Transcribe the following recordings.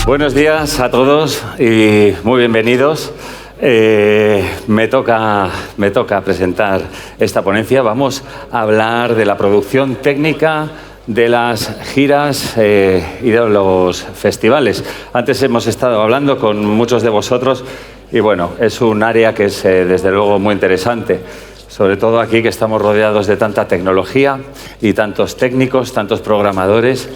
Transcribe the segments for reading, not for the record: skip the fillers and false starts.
Buenos días a todos y muy bienvenidos. Me toca presentar esta ponencia. Vamos a hablar de la producción técnica de las giras y de los festivales. Antes hemos estado hablando con muchos de vosotros y bueno, es un área que es desde luego muy interesante. Sobre todo aquí que estamos rodeados de tanta tecnología y tantos técnicos, tantos programadores.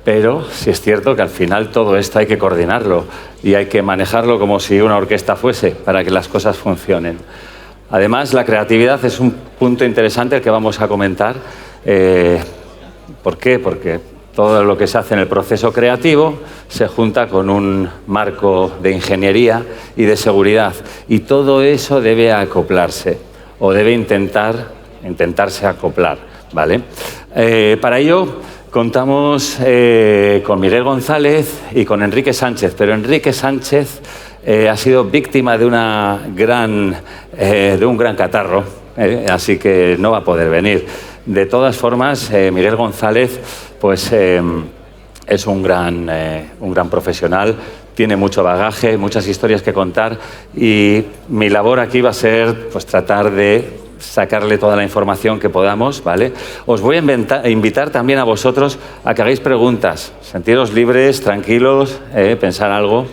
Pero sí es cierto que al final todo esto hay que coordinarlo y hay que manejarlo como si una orquesta fuese para que las cosas funcionen. Además, la creatividad es un punto interesante el que vamos a comentar. ¿Por qué? Porque todo lo que se hace en el proceso creativo se junta con un marco de ingeniería y de seguridad. Y todo eso debe acoplarse o debe intentarse acoplar, ¿vale? Para ello contamos con Miguel González y con Enrique Sánchez, pero Enrique Sánchez ha sido víctima de un gran catarro, así que no va a poder venir. De todas formas, Miguel González pues, es un gran profesional, tiene mucho bagaje, muchas historias que contar y mi labor aquí va a ser pues, tratar de sacarle toda la información que podamos, ¿vale? Os voy a invitar también a vosotros a que hagáis preguntas. Sentiros libres, tranquilos, pensar algo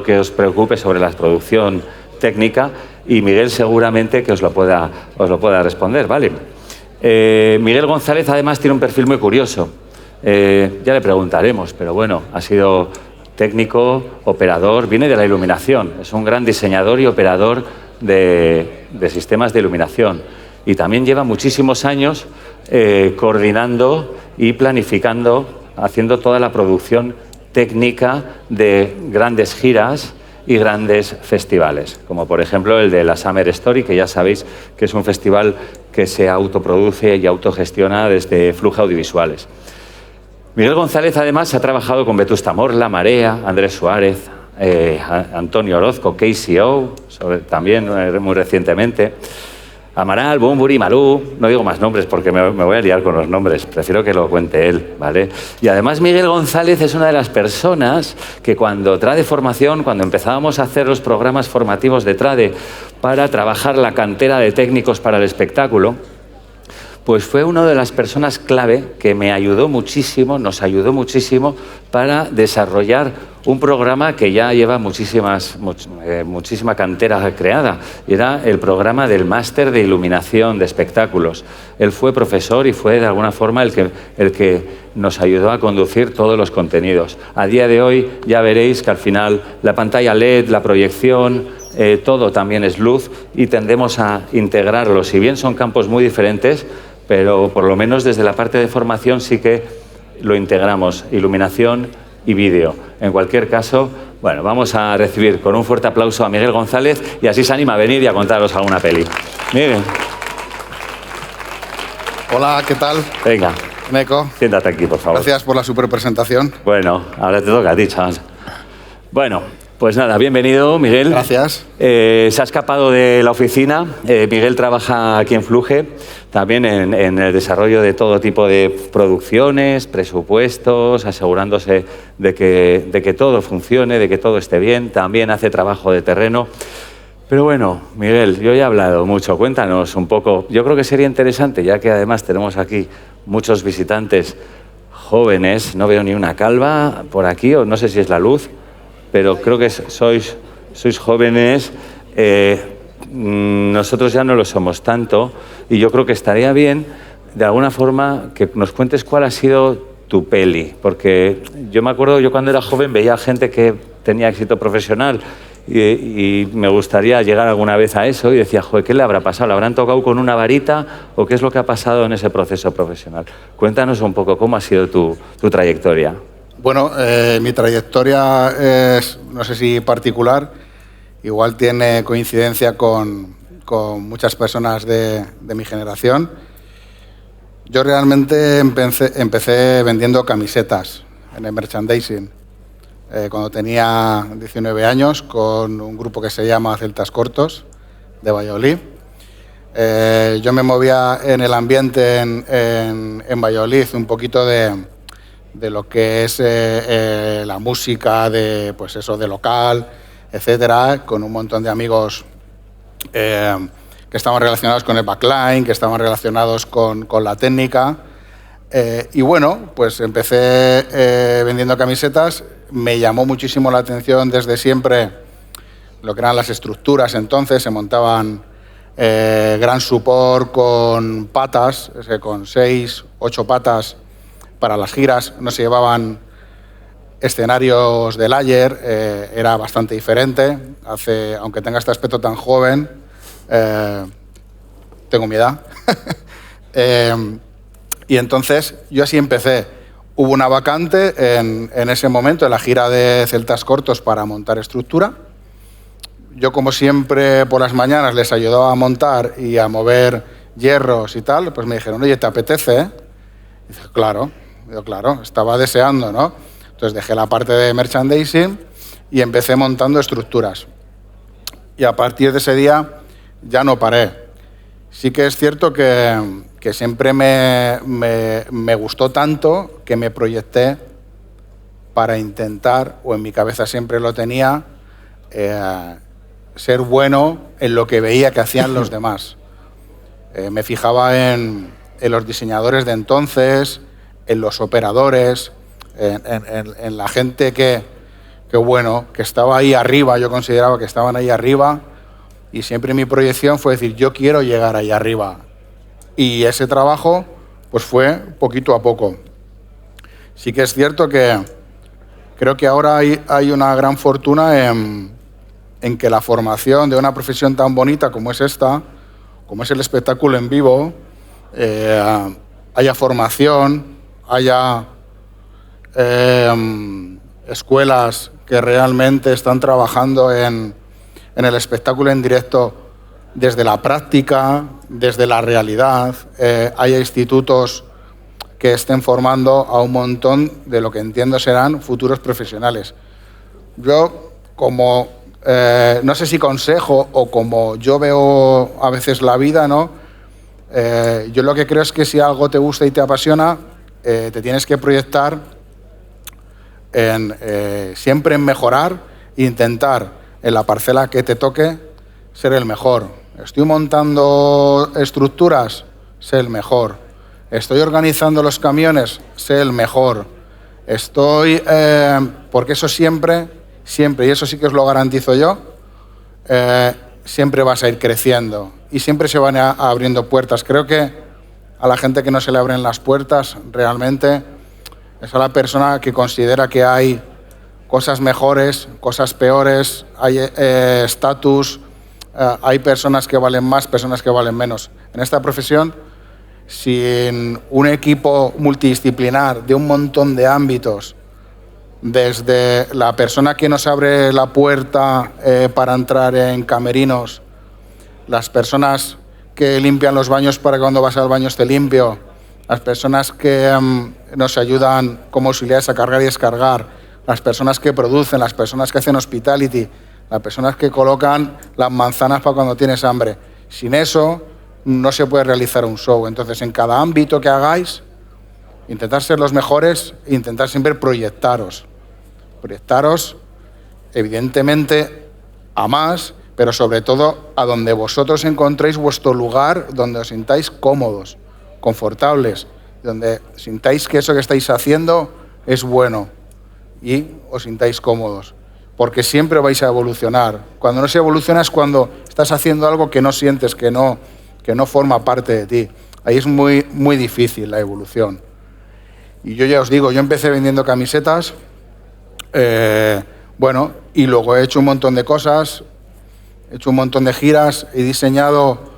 que os preocupe sobre la producción técnica y Miguel seguramente que os lo pueda responder, ¿vale? Miguel González además tiene un perfil muy curioso. Ya le preguntaremos, pero bueno, ha sido técnico, operador, viene de la iluminación, es un gran diseñador y operador de sistemas de iluminación y también lleva muchísimos años coordinando y planificando, haciendo toda la producción técnica de grandes giras y grandes festivales, como por ejemplo el de la Summer Story, que ya sabéis que es un festival que se autoproduce y autogestiona desde Fluja Audiovisuales. Miguel González además ha trabajado con Vetusta Morla, Marea, Andrés Suárez, Antonio Orozco, KCO, también muy recientemente, Amaral, Bunbury, Malú, no digo más nombres porque me voy a liar con los nombres, prefiero que lo cuente él, ¿vale? Y además Miguel González es una de las personas que cuando Trade Formación, cuando empezábamos a hacer los programas formativos de Trade para trabajar la cantera de técnicos para el espectáculo, pues fue una de las personas clave que me ayudó muchísimo, nos ayudó muchísimo para desarrollar un programa que ya lleva muchísima cantera creada. Era el programa del Máster de Iluminación de Espectáculos. Él fue profesor y fue de alguna forma el que nos ayudó a conducir todos los contenidos. A día de hoy ya veréis que al final la pantalla LED, la proyección, todo también es luz y tendemos a integrarlo. Si bien son campos muy diferentes, pero por lo menos desde la parte de formación sí que lo integramos, iluminación y vídeo. En cualquier caso, bueno, vamos a recibir con un fuerte aplauso a Miguel González y así se anima a venir y a contaros alguna peli. Miguel. Hola, ¿qué tal? Venga. Neko. Siéntate aquí, por favor. Gracias por la super presentación. Bueno, ahora te toca a ti, chaval. Bueno, pues nada, bienvenido, Miguel. Gracias. Se ha escapado de la oficina. Miguel trabaja aquí en Fluge, también en el desarrollo de todo tipo de producciones, presupuestos, asegurándose de que todo funcione, de que todo esté bien. También hace trabajo de terreno. Pero bueno, Miguel, yo ya he hablado mucho. Cuéntanos un poco. Yo creo que sería interesante, ya que además tenemos aquí muchos visitantes jóvenes. No veo ni una calva por aquí, o no sé si es la luz, pero creo que sois jóvenes, nosotros ya no lo somos tanto y yo creo que estaría bien, de alguna forma, que nos cuentes cuál ha sido tu peli, porque yo me acuerdo, yo cuando era joven veía gente que tenía éxito profesional y me gustaría llegar alguna vez a eso y decía, joder, ¿qué le habrá pasado? ¿Le habrán tocado con una varita o qué es lo que ha pasado en ese proceso profesional? Cuéntanos un poco cómo ha sido tu trayectoria. Bueno, mi trayectoria es, no sé si particular, igual tiene coincidencia con muchas personas de mi generación. Yo realmente empecé vendiendo camisetas en el merchandising cuando tenía 19 años con un grupo que se llama Celtas Cortos de Valladolid. Yo me movía en el ambiente en Valladolid un poquito de de lo que es la música de, pues eso, de local, etcétera, con un montón de amigos que estaban relacionados con el backline, que estaban relacionados con la técnica. Y bueno, pues empecé vendiendo camisetas. Me llamó muchísimo la atención desde siempre lo que eran las estructuras. Entonces se montaban gran support con patas, con 6, 8 patas para las giras. No se llevaban escenarios de layer, era bastante diferente. Aunque tenga este aspecto tan joven, tengo mi edad. Y entonces yo así empecé. Hubo una vacante en ese momento, en la gira de Celtas Cortos, para montar estructura. Yo, como siempre, por las mañanas les ayudaba a montar y a mover hierros y tal. Pues me dijeron, oye, ¿te apetece? Y dije, claro. Yo, claro, estaba deseando, ¿no? Entonces dejé la parte de merchandising y empecé montando estructuras. Y a partir de ese día ya no paré. Sí que es cierto que siempre me gustó tanto que me proyecté para intentar, o en mi cabeza siempre lo tenía, ser bueno en lo que veía que hacían los demás. Me fijaba en los diseñadores de entonces, en los operadores, en la gente que estaba ahí arriba. Yo consideraba que estaban ahí arriba, y siempre mi proyección fue decir, yo quiero llegar ahí arriba. Y ese trabajo pues fue poquito a poco. Sí que es cierto que creo que ahora hay una gran fortuna en que la formación de una profesión tan bonita como es esta, como es el espectáculo en vivo, haya formación, haya escuelas que realmente están trabajando en el espectáculo en directo desde la práctica, desde la realidad. Haya institutos que estén formando a un montón de lo que entiendo serán futuros profesionales. Yo, como no sé si consejo o como yo veo a veces la vida, ¿no? Yo lo que creo es que si algo te gusta y te apasiona, te tienes que proyectar siempre en mejorar e intentar en la parcela que te toque ser el mejor. Estoy montando estructuras, sé el mejor. Estoy organizando los camiones, sé el mejor. Porque eso siempre, y eso sí que os lo garantizo yo, siempre vas a ir creciendo y siempre se van abriendo puertas. Creo que a la gente que no se le abren las puertas realmente es a la persona que considera que hay cosas mejores, cosas peores, hay estatus, hay personas que valen más, personas que valen menos. En esta profesión, sin un equipo multidisciplinar de un montón de ámbitos, desde la persona que nos abre la puerta para entrar en camerinos, las personas que limpian los baños para que cuando vas al baño esté limpio, las personas que nos ayudan como auxiliares a cargar y descargar, las personas que producen, las personas que hacen hospitality, las personas que colocan las manzanas para cuando tienes hambre. Sin eso no se puede realizar un show. Entonces, en cada ámbito que hagáis, intentar ser los mejores, intentar siempre proyectaros. Proyectaros, evidentemente, a más, pero sobre todo a donde vosotros encontréis vuestro lugar, donde os sintáis cómodos, confortables, donde sintáis que eso que estáis haciendo es bueno y os sintáis cómodos, porque siempre vais a evolucionar. Cuando no se evoluciona es cuando estás haciendo algo que no sientes, que no forma parte de ti. Ahí es muy, muy difícil la evolución. Y yo ya os digo, yo empecé vendiendo camisetas, y luego he hecho un montón de cosas, he hecho un montón de giras, he diseñado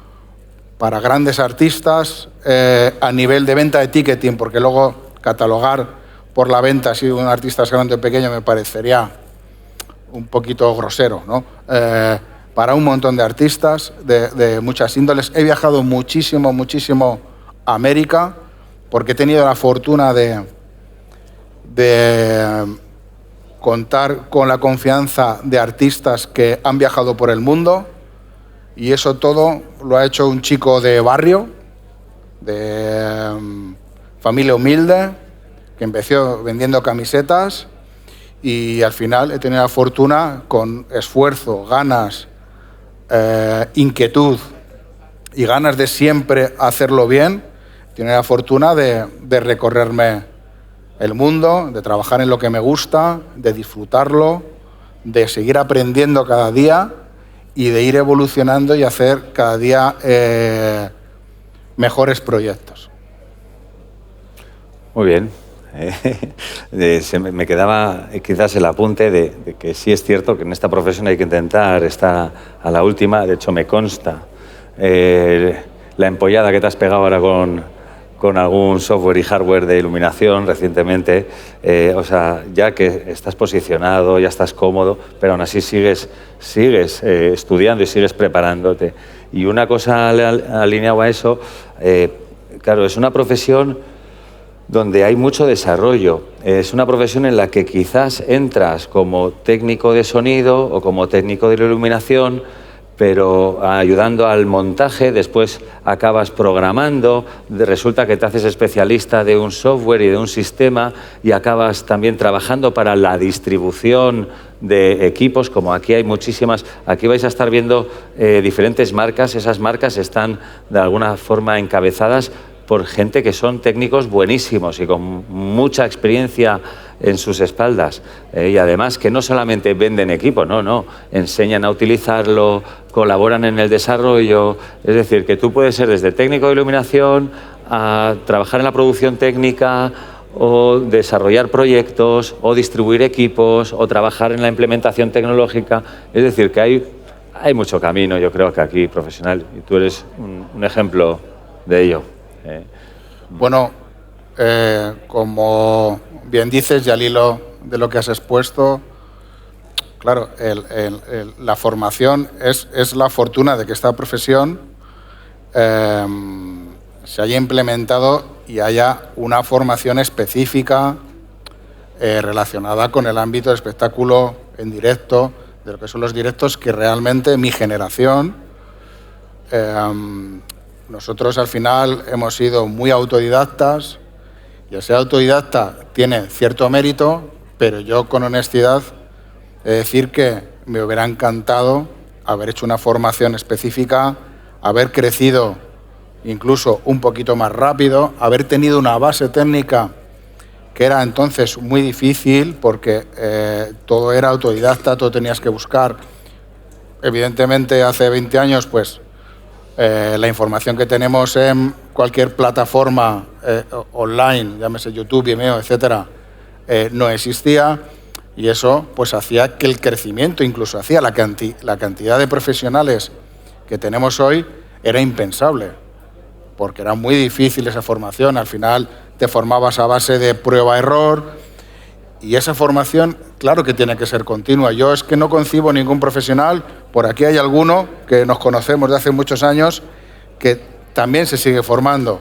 para grandes artistas a nivel de venta de ticketing, porque luego catalogar por la venta si un artista es grande o pequeño me parecería un poquito grosero, ¿no? Para un montón de artistas de muchas índoles. He viajado muchísimo a América porque he tenido la fortuna de contar con la confianza de artistas que han viajado por el mundo, y eso todo lo ha hecho un chico de barrio, de familia humilde, que empezó vendiendo camisetas y al final he tenido la fortuna, con esfuerzo, ganas, inquietud y ganas de siempre hacerlo bien, he tenido la fortuna de recorrerme el mundo, de trabajar en lo que me gusta, de disfrutarlo, de seguir aprendiendo cada día y de ir evolucionando y hacer cada día mejores proyectos. Muy bien. Me quedaba quizás el apunte de que sí es cierto que en esta profesión hay que intentar estar a la última. De hecho, me consta la empollada que te has pegado ahora con algún software y hardware de iluminación recientemente. O sea, ya que estás posicionado, ya estás cómodo, pero aún así sigues estudiando y sigues preparándote. Y una cosa alineada a eso, claro, es una profesión donde hay mucho desarrollo. Es una profesión en la que quizás entras como técnico de sonido o como técnico de iluminación, pero ayudando al montaje, después acabas programando, resulta que te haces especialista de un software y de un sistema y acabas también trabajando para la distribución de equipos, como aquí hay muchísimas. Aquí vais a estar viendo diferentes marcas. Esas marcas están de alguna forma encabezadas por gente que son técnicos buenísimos y con mucha experiencia en sus espaldas. Y además que no solamente venden equipo, no, enseñan a utilizarlo, colaboran en el desarrollo. Es decir, que tú puedes ser desde técnico de iluminación a trabajar en la producción técnica o desarrollar proyectos o distribuir equipos o trabajar en la implementación tecnológica. Es decir, que hay mucho camino, yo creo que aquí profesional, y tú eres un ejemplo de ello. Bueno, como bien dices, y al hilo de lo que has expuesto, claro, la formación es la fortuna de que esta profesión se haya implementado y haya una formación específica relacionada con el ámbito del espectáculo en directo, de lo que son los directos, que realmente mi generación... nosotros al final hemos sido muy autodidactas y el ser autodidacta tiene cierto mérito, pero yo con honestidad he de decir que me hubiera encantado haber hecho una formación específica, haber crecido incluso un poquito más rápido, haber tenido una base técnica que era entonces muy difícil porque todo era autodidacta, todo tenías que buscar. Evidentemente hace 20 años pues la información que tenemos en cualquier plataforma online, llámese YouTube, Vimeo, etcétera, no existía, y eso pues hacía que el crecimiento, incluso hacía la cantidad de profesionales que tenemos hoy, era impensable, porque era muy difícil esa formación. Al final te formabas a base de prueba-error, y esa formación, claro que tiene que ser continua. Yo es que no concibo ningún profesional, por aquí hay alguno que nos conocemos de hace muchos años, que también se sigue formando.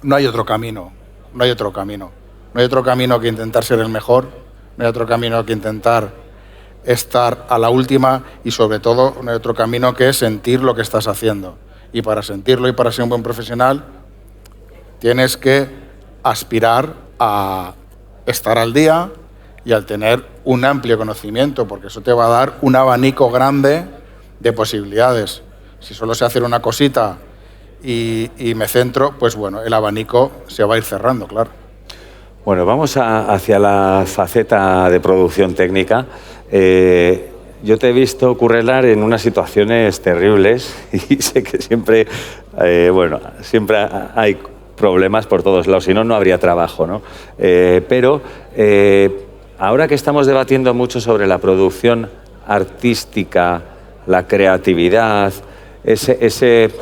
No hay otro camino, no hay otro camino. No hay otro camino que intentar ser el mejor, no hay otro camino que intentar estar a la última y sobre todo no hay otro camino que sentir lo que estás haciendo. Y para sentirlo y para ser un buen profesional tienes que aspirar a estar al día y al tener un amplio conocimiento, porque eso te va a dar un abanico grande de posibilidades. Si solo sé hacer una cosita y me centro, pues bueno, el abanico se va a ir cerrando, claro. Bueno, vamos hacia la faceta de producción técnica. Yo te he visto currelar en unas situaciones terribles y sé que siempre hay problemas por todos lados, si no, no habría trabajo, ¿no? Pero ahora que estamos debatiendo mucho sobre la producción artística, la creatividad,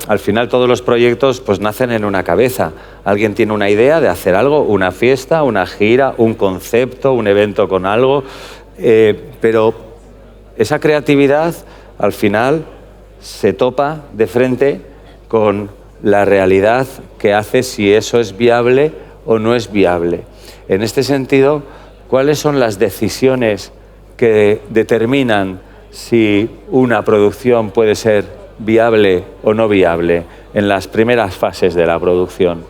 al final todos los proyectos pues nacen en una cabeza. Alguien tiene una idea de hacer algo, una fiesta, una gira, un concepto, un evento con algo, pero esa creatividad al final se topa de frente con la realidad que hace si eso es viable o no es viable. En este sentido, ¿cuáles son las decisiones que determinan si una producción puede ser viable o no viable en las primeras fases de la producción?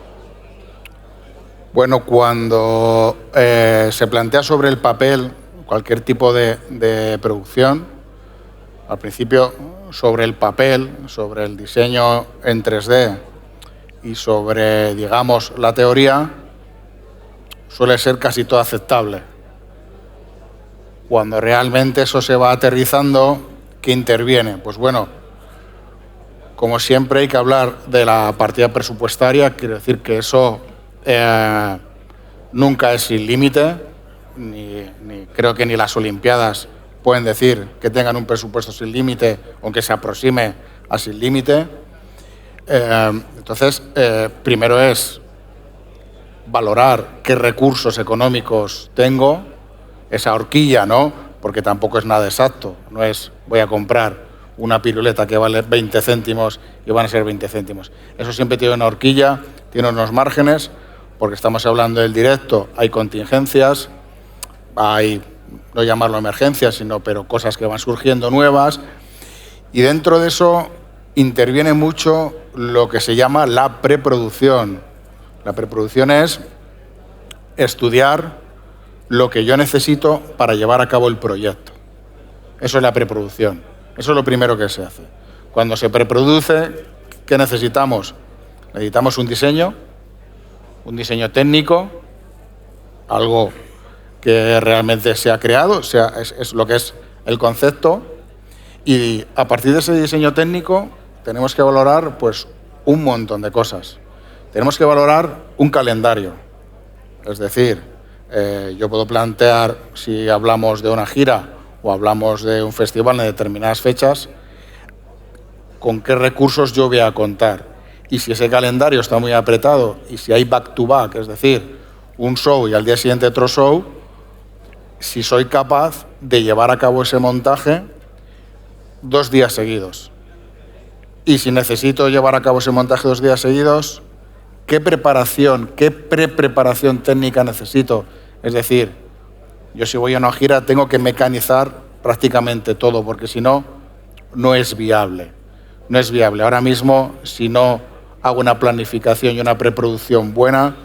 Bueno, cuando se plantea sobre el papel cualquier tipo de producción, al principio sobre el papel, sobre el diseño en 3D y sobre, digamos, la teoría, suele ser casi todo aceptable. Cuando realmente eso se va aterrizando, ¿qué interviene? Pues bueno, como siempre hay que hablar de la partida presupuestaria, quiero decir que eso nunca es sin límite, creo que ni las Olimpiadas pueden decir que tengan un presupuesto sin límite, aunque se aproxime a sin límite. Entonces, primero es valorar qué recursos económicos tengo, esa horquilla, ¿no? Porque tampoco es nada exacto, no es voy a comprar una piruleta que vale 20 céntimos y van a ser 20 céntimos. Eso siempre tiene una horquilla, tiene unos márgenes, porque estamos hablando del directo, hay contingencias, hay, no llamarlo emergencias, pero cosas que van surgiendo nuevas, y dentro de eso interviene mucho lo que se llama la preproducción. La preproducción es estudiar lo que yo necesito para llevar a cabo el proyecto. Eso es la preproducción. Eso es lo primero que se hace. Cuando se preproduce, ¿qué necesitamos? Necesitamos un diseño técnico, algo que realmente se ha creado, es lo que es el concepto, y a partir de ese diseño técnico tenemos que valorar pues, un montón de cosas. Tenemos que valorar un calendario, es decir, yo puedo plantear, si hablamos de una gira o hablamos de un festival en determinadas fechas, con qué recursos yo voy a contar. Y si ese calendario está muy apretado y si hay back-to-back, es decir, un show y al día siguiente otro show, si soy capaz de llevar a cabo ese montaje 2 días seguidos. Y si necesito llevar a cabo ese montaje 2 días seguidos, ¿qué preparación, qué pre-preparación técnica necesito? Es decir, yo si voy a una gira tengo que mecanizar prácticamente todo, porque si no, no es viable. No es viable. Ahora mismo, si no hago una planificación y una preproducción buena,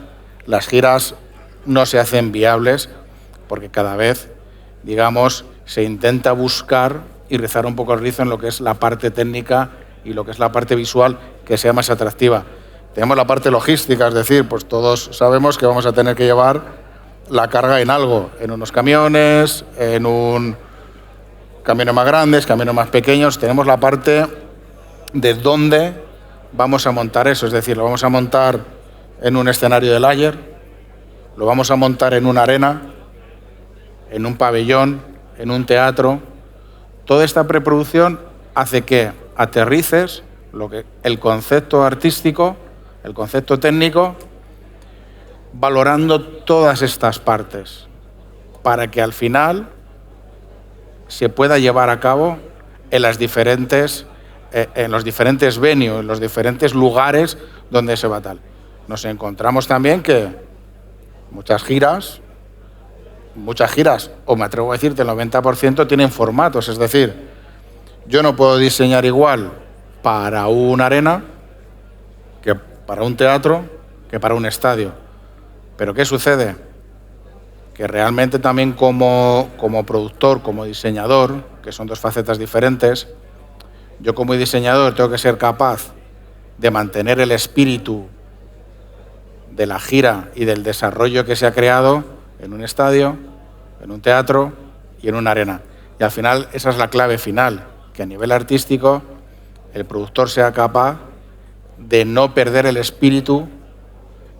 las giras no se hacen viables, porque cada vez, digamos, se intenta buscar y rizar un poco el rizo en lo que es la parte técnica y lo que es la parte visual, que sea más atractiva. Tenemos la parte logística, es decir, pues todos sabemos que vamos a tener que llevar la carga en algo, en unos camiones, en un camiones más grandes, camiones más pequeños. Tenemos la parte de dónde vamos a montar eso, es decir, lo vamos a montar en un escenario de layer, lo vamos a montar en una arena, en un pabellón, en un teatro. Toda esta preproducción hace que aterrices el concepto artístico, el concepto técnico, valorando todas estas partes para que al final se pueda llevar a cabo en los diferentes venues, en los diferentes lugares donde se va tal. Nos encontramos también que muchas giras, o me atrevo a decirte el 90%, tienen formatos, es decir, yo no puedo diseñar igual para una arena que para un teatro que para un estadio. Pero ¿qué sucede? Que realmente también como productor, como diseñador, que son 2 facetas diferentes, yo como diseñador tengo que ser capaz de mantener el espíritu de la gira y del desarrollo que se ha creado en un estadio, en un teatro y en una arena. Y al final esa es la clave final, que a nivel artístico el productor sea capaz de no perder el espíritu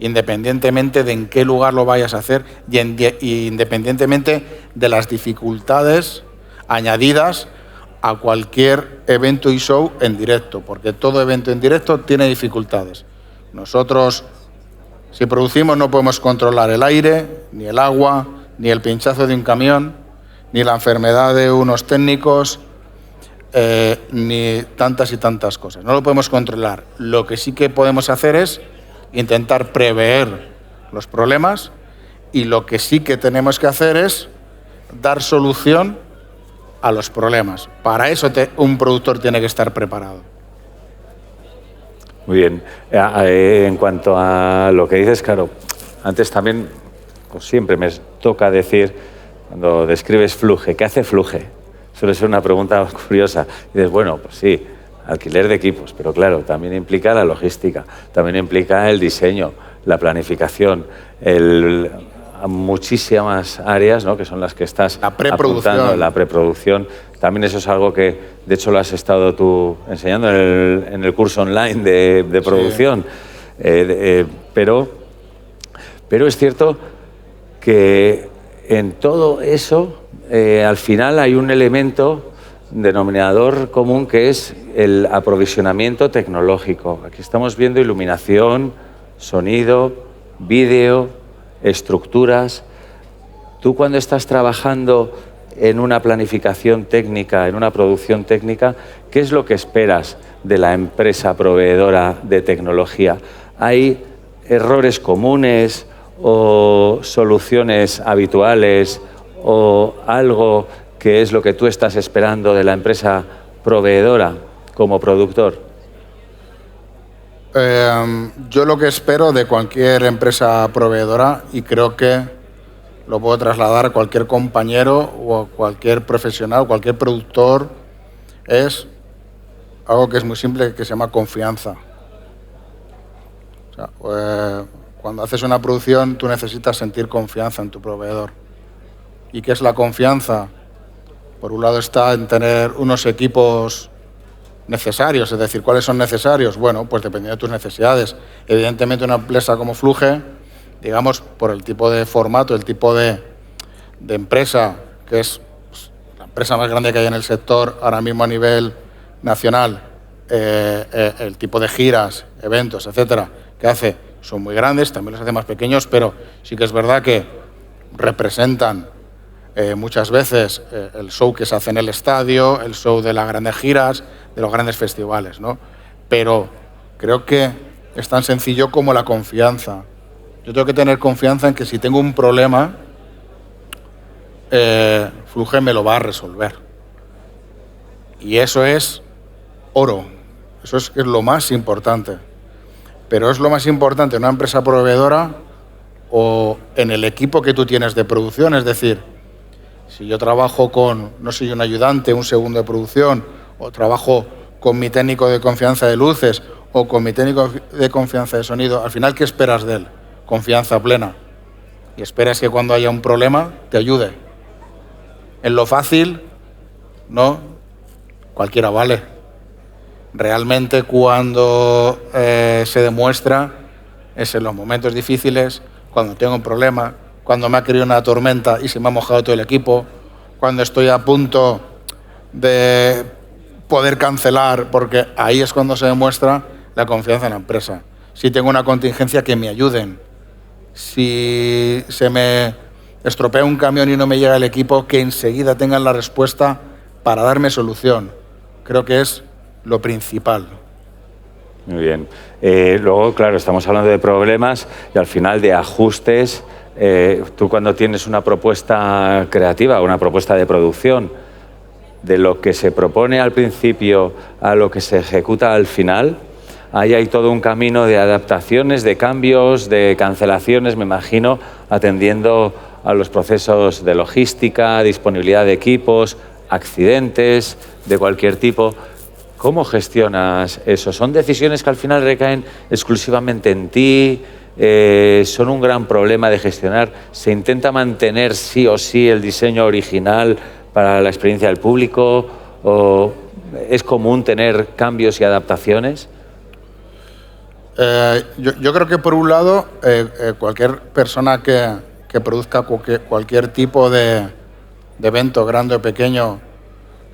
independientemente de en qué lugar lo vayas a hacer y independientemente de las dificultades añadidas a cualquier evento y show en directo, porque todo evento en directo tiene dificultades. Nosotros, si producimos, no podemos controlar el aire, ni el agua, ni el pinchazo de un camión, ni la enfermedad de unos técnicos, ni tantas y tantas cosas. No lo podemos controlar. Lo que sí que podemos hacer es intentar prever los problemas, y lo que sí que tenemos que hacer es dar solución a los problemas. Para eso un productor tiene que estar preparado. Muy bien. En cuanto a lo que dices, claro, Antes también, pues siempre me toca decir, cuando describes Fluge, ¿qué hace Fluge? Suele ser una pregunta curiosa. Y dices, bueno, pues sí, alquiler de equipos, pero claro, también implica la logística, también implica el diseño, la planificación, muchísimas áreas, ¿no?, que son las que estás apuntando, la preproducción. También eso es algo que, de hecho, lo has estado tú enseñando en el curso online de producción. Sí. Pero es cierto que en todo eso, al final hay un elemento denominador común que es el aprovisionamiento tecnológico. Aquí estamos viendo iluminación, sonido, vídeo, estructuras. Tú, cuando estás trabajando en una planificación técnica, en una producción técnica, ¿qué es lo que esperas de la empresa proveedora de tecnología? ¿Hay errores comunes o soluciones habituales o algo que es lo que tú estás esperando de la empresa proveedora como productor? Yo lo que espero de cualquier empresa proveedora, y creo que lo puedo trasladar a cualquier compañero o a cualquier profesional, cualquier productor, es algo que es muy simple, que se llama confianza. O sea, cuando haces una producción, tú necesitas sentir confianza en tu proveedor. ¿Y qué es la confianza? Por un lado está en tener unos equipos necesarios, es decir, ¿cuáles son necesarios? Bueno, pues dependiendo de tus necesidades. Evidentemente, una empresa como Fluge, digamos, por el tipo de formato, el tipo de empresa, que es la empresa más grande que hay en el sector ahora mismo a nivel nacional, el tipo de giras, eventos, etcétera, que hace, son muy grandes, también los hace más pequeños, pero sí que es verdad que representan muchas veces el show que se hace en el estadio, el show de las grandes giras, de los grandes festivales, ¿no? Pero creo que es tan sencillo como la confianza. Yo tengo que tener confianza en que si tengo un problema, Fluge me lo va a resolver. Y eso es oro. Eso es lo más importante. Pero es lo más importante en una empresa proveedora o en el equipo que tú tienes de producción. Es decir, si yo trabajo con, no soy un ayudante, un segundo de producción, o trabajo con mi técnico de confianza de luces o con mi técnico de confianza de sonido, al final, ¿qué esperas de él? Confianza plena. Y esperas que cuando haya un problema te ayude. En lo fácil, no, cualquiera vale. Realmente, cuando se demuestra, es en los momentos difíciles, cuando tengo un problema, cuando me ha caído una tormenta y se me ha mojado todo el equipo, cuando estoy a punto de poder cancelar, porque ahí es cuando se demuestra la confianza en la empresa. Si tengo una contingencia, que me ayuden. Si se me estropea un camión y no me llega el equipo, que enseguida tengan la respuesta para darme solución. Creo que es lo principal. Muy bien. Luego, claro, estamos hablando de problemas y al final de ajustes. Tú, cuando tienes una propuesta creativa, una propuesta de producción, de lo que se propone al principio a lo que se ejecuta al final, ahí hay todo un camino de adaptaciones, de cambios, de cancelaciones, me imagino, atendiendo a los procesos de logística, disponibilidad de equipos, accidentes de cualquier tipo. ¿Cómo gestionas eso? ¿Son decisiones que al final recaen exclusivamente en ti? ¿Son un gran problema de gestionar? ¿Se intenta mantener sí o sí el diseño original para la experiencia del público? ¿O es común tener cambios y adaptaciones? Yo creo que, por un lado, cualquier persona que produzca cualquier tipo de evento, grande o pequeño,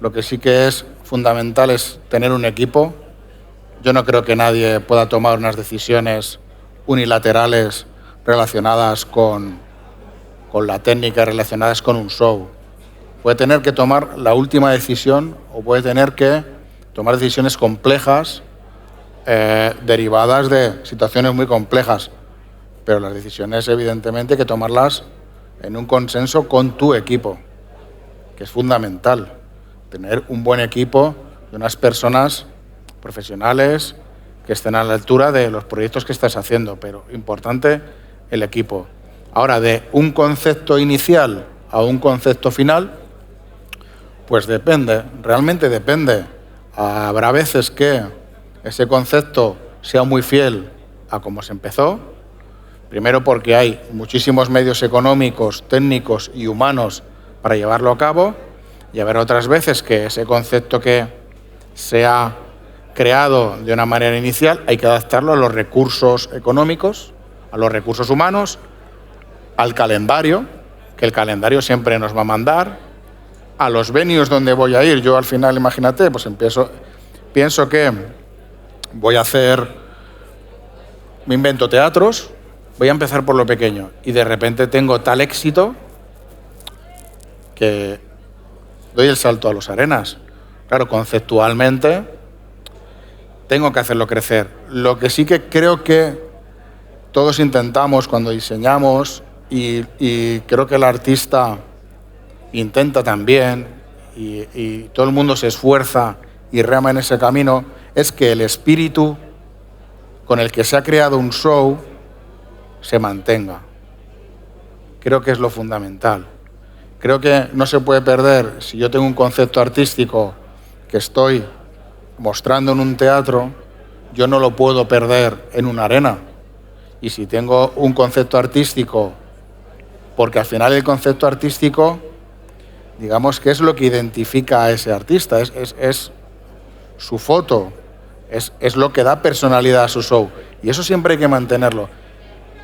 lo que sí que es fundamental es tener un equipo. Yo no creo que nadie pueda tomar unas decisiones unilaterales relacionadas con la técnica, relacionadas con un show. Puede tener que tomar la última decisión o puede tener que tomar decisiones complejas derivadas de situaciones muy complejas. Pero las decisiones, evidentemente, hay que tomarlas en un consenso con tu equipo, que es fundamental. Tener un buen equipo de unas personas profesionales que estén a la altura de los proyectos que estás haciendo. Pero importante el equipo. Ahora, de un concepto inicial a un concepto final, pues depende, realmente depende. Habrá veces que ese concepto sea muy fiel a cómo se empezó, primero porque hay muchísimos medios económicos, técnicos y humanos para llevarlo a cabo, y habrá otras veces que ese concepto que se ha creado de una manera inicial hay que adaptarlo a los recursos económicos, a los recursos humanos, al calendario, que el calendario siempre nos va a mandar, a los venues donde voy a ir. Yo al final, imagínate, pues pienso que voy a hacer, me invento teatros, voy a empezar por lo pequeño y de repente tengo tal éxito que doy el salto a los Arenas. Claro, conceptualmente tengo que hacerlo crecer. Lo que sí que creo que todos intentamos cuando diseñamos, y creo que el artista intenta también, y todo el mundo se esfuerza y rema en ese camino, es que el espíritu con el que se ha creado un show se mantenga. Creo que es lo fundamental. Creo que no se puede perder, si yo tengo un concepto artístico que estoy mostrando en un teatro, yo no lo puedo perder en una arena. Y si tengo un concepto artístico, porque al final el concepto artístico, digamos que es lo que identifica a ese artista, es su foto, es lo que da personalidad a su show. Y eso siempre hay que mantenerlo.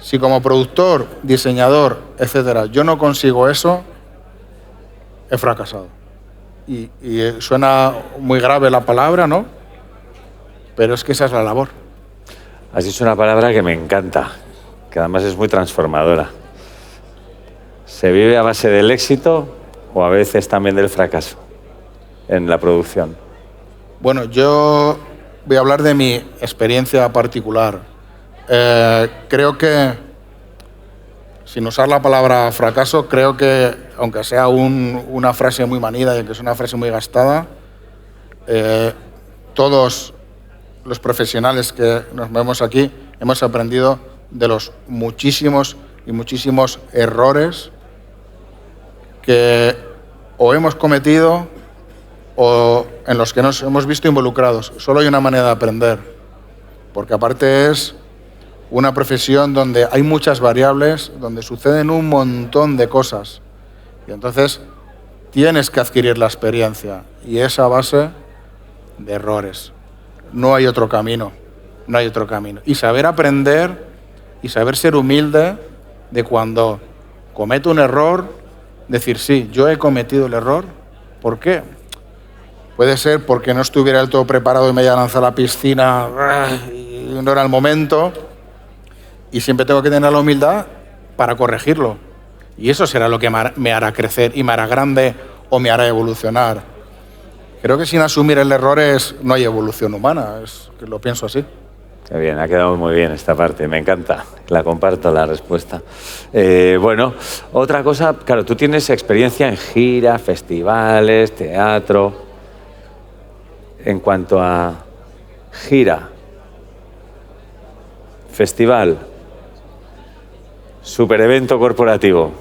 Si como productor, diseñador, etcétera, yo no consigo eso, he fracasado. Y suena muy grave la palabra, ¿no? Pero es que esa es la labor. Has dicho una palabra que me encanta, que además es muy transformadora. ¿Se vive a base del éxito o a veces también del fracaso en la producción? Bueno, yo voy a hablar de mi experiencia particular. Creo que, sin usar la palabra fracaso, creo que, aunque sea una frase muy manida y que es una frase muy gastada, todos los profesionales que nos vemos aquí hemos aprendido de los muchísimos y muchísimos errores que o hemos cometido o en los que nos hemos visto involucrados. Solo hay una manera de aprender, porque aparte es una profesión donde hay muchas variables, donde suceden un montón de cosas. Y entonces tienes que adquirir la experiencia y esa base de errores. No hay otro camino, no hay otro camino. Y saber aprender y saber ser humilde de cuando cometo un error, decir, sí, yo he cometido el error. ¿Por qué? Puede ser porque no estuviera del todo preparado y me haya lanzado a la piscina y no era el momento. Y siempre tengo que tener la humildad para corregirlo. Y eso será lo que me hará crecer y me hará grande o me hará evolucionar. Creo que sin asumir el error no hay evolución humana, es que lo pienso así. Qué bien, ha quedado muy bien esta parte, me encanta, la comparto la respuesta. Bueno, otra cosa, claro, tú tienes experiencia en gira, festivales, teatro. En cuanto a gira, festival, superevento corporativo,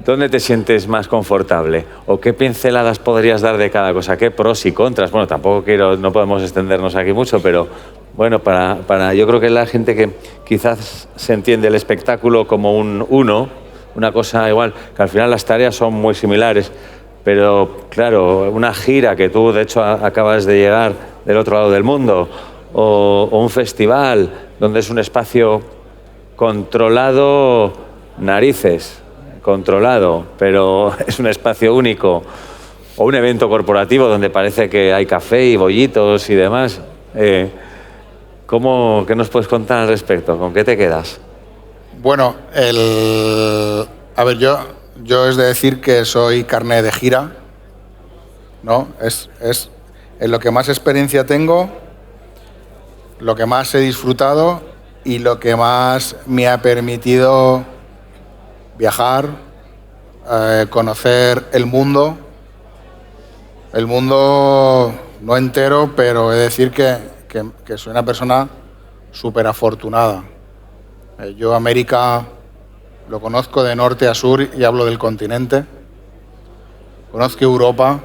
¿dónde te sientes más confortable? ¿O qué pinceladas podrías dar de cada cosa? ¿Qué pros y contras? Bueno, tampoco no podemos extendernos aquí mucho, pero bueno, yo creo que la gente que quizás se entiende el espectáculo como una cosa igual, que al final las tareas son muy similares, pero claro, una gira que tú de hecho acabas de llegar del otro lado del mundo, o un festival donde es un espacio controlado, narices, controlado, pero es un espacio único, o un evento corporativo donde parece que hay café y bollitos y demás. ¿Qué nos puedes contar al respecto? ¿Con qué te quedas? Bueno, a ver, yo es de decir que soy carné de gira, ¿no? Es en lo que más experiencia tengo, lo que más he disfrutado y lo que más me ha permitido viajar, conocer el mundo no entero, pero he de decir que soy una persona súper afortunada. Yo América lo conozco de norte a sur y hablo del continente. Conozco Europa,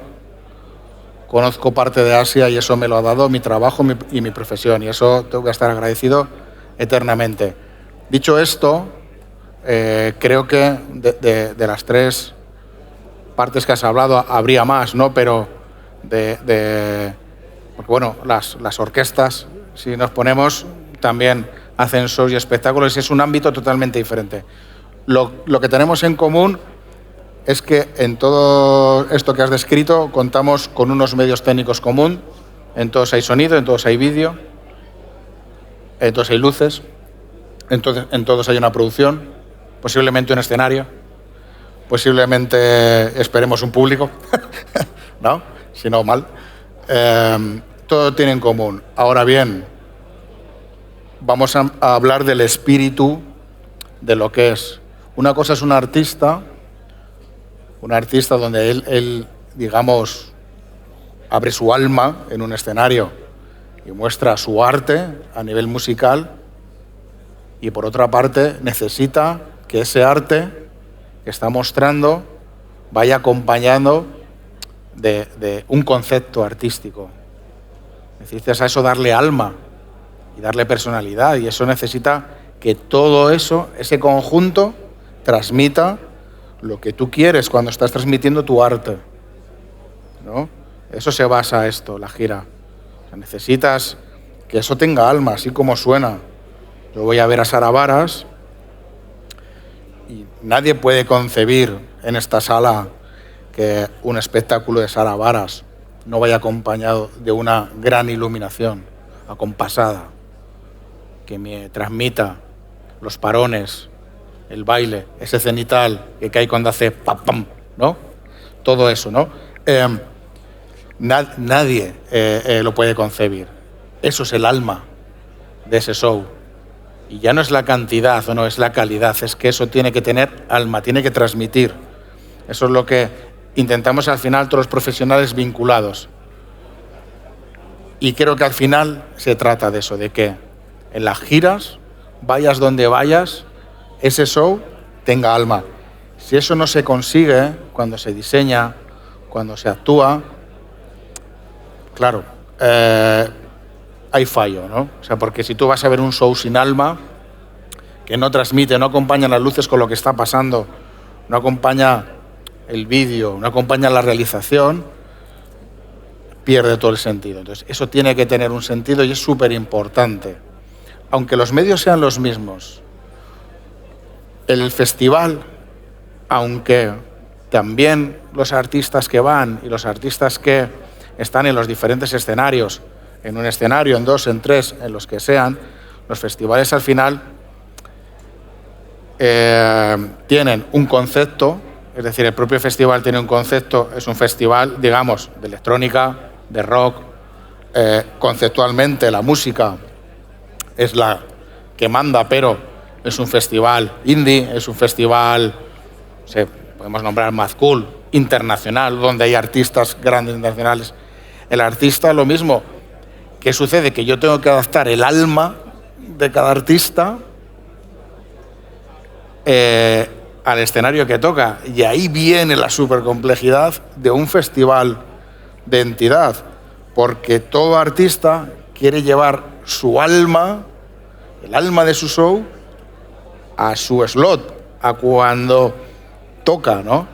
conozco parte de Asia y eso me lo ha dado mi trabajo y mi profesión, y eso tengo que estar agradecido eternamente. Dicho esto, creo que de las tres partes que has hablado habría más, ¿no? Pero porque bueno, las orquestas, si nos ponemos, también hacen shows y espectáculos, y es un ámbito totalmente diferente. Lo que tenemos en común es que en todo esto que has descrito contamos con unos medios técnicos común. En todos hay sonido, en todos hay vídeo, en todos hay luces, en todos hay una producción, posiblemente un escenario, posiblemente esperemos un público, ¿no? Si no, mal. Todo tiene en común. Ahora bien, vamos a hablar del espíritu de lo que es. Una cosa es un artista donde él, digamos, abre su alma en un escenario y muestra su arte a nivel musical, y por otra parte necesita que ese arte que está mostrando vaya acompañado de un concepto artístico. Necesitas a eso darle alma y darle personalidad, y eso necesita que todo eso, ese conjunto, transmita lo que tú quieres cuando estás transmitiendo tu arte, ¿no? Eso se basa en esto, la gira. O sea, necesitas que eso tenga alma, así como suena. Yo voy a ver a Sara Baras y nadie puede concebir en esta sala que un espectáculo de Sara Baras no vaya acompañado de una gran iluminación acompasada, que me transmita los parones, el baile, ese cenital que cae cuando hace pam, pam, ¿no? Todo eso, ¿no? Nadie lo puede concebir. Eso es el alma de ese show. Y ya no es la cantidad o no, es la calidad. Es que eso tiene que tener alma, tiene que transmitir. Eso es lo que intentamos al final todos los profesionales vinculados. Y creo que al final se trata de eso, de que en las giras, vayas donde vayas, ese show tenga alma. Si eso no se consigue cuando se diseña, cuando se actúa, claro, hay fallo, ¿no? O sea, porque si tú vas a ver un show sin alma, que no transmite, no acompaña las luces con lo que está pasando, no acompaña el vídeo, no acompaña la realización, pierde todo el sentido. Entonces, eso tiene que tener un sentido y es súper importante. Aunque los medios sean los mismos, el festival, aunque también los artistas que van y los artistas que están en los diferentes escenarios, en un escenario, en dos, en tres, en los que sean, los festivales al final tienen un concepto, es decir, el propio festival tiene un concepto, es un festival, digamos, de electrónica, de rock, conceptualmente la música es la que manda, pero es un festival indie, es un festival, no sé, podemos nombrar Mad Cool, internacional, donde hay artistas grandes internacionales. El artista, lo mismo. ¿Qué sucede? Que yo tengo que adaptar el alma de cada artista al escenario que toca. Y ahí viene la supercomplejidad de un festival de entidad, porque todo artista quiere llevar su alma, el alma de su show, a su slot, a cuando toca, ¿no?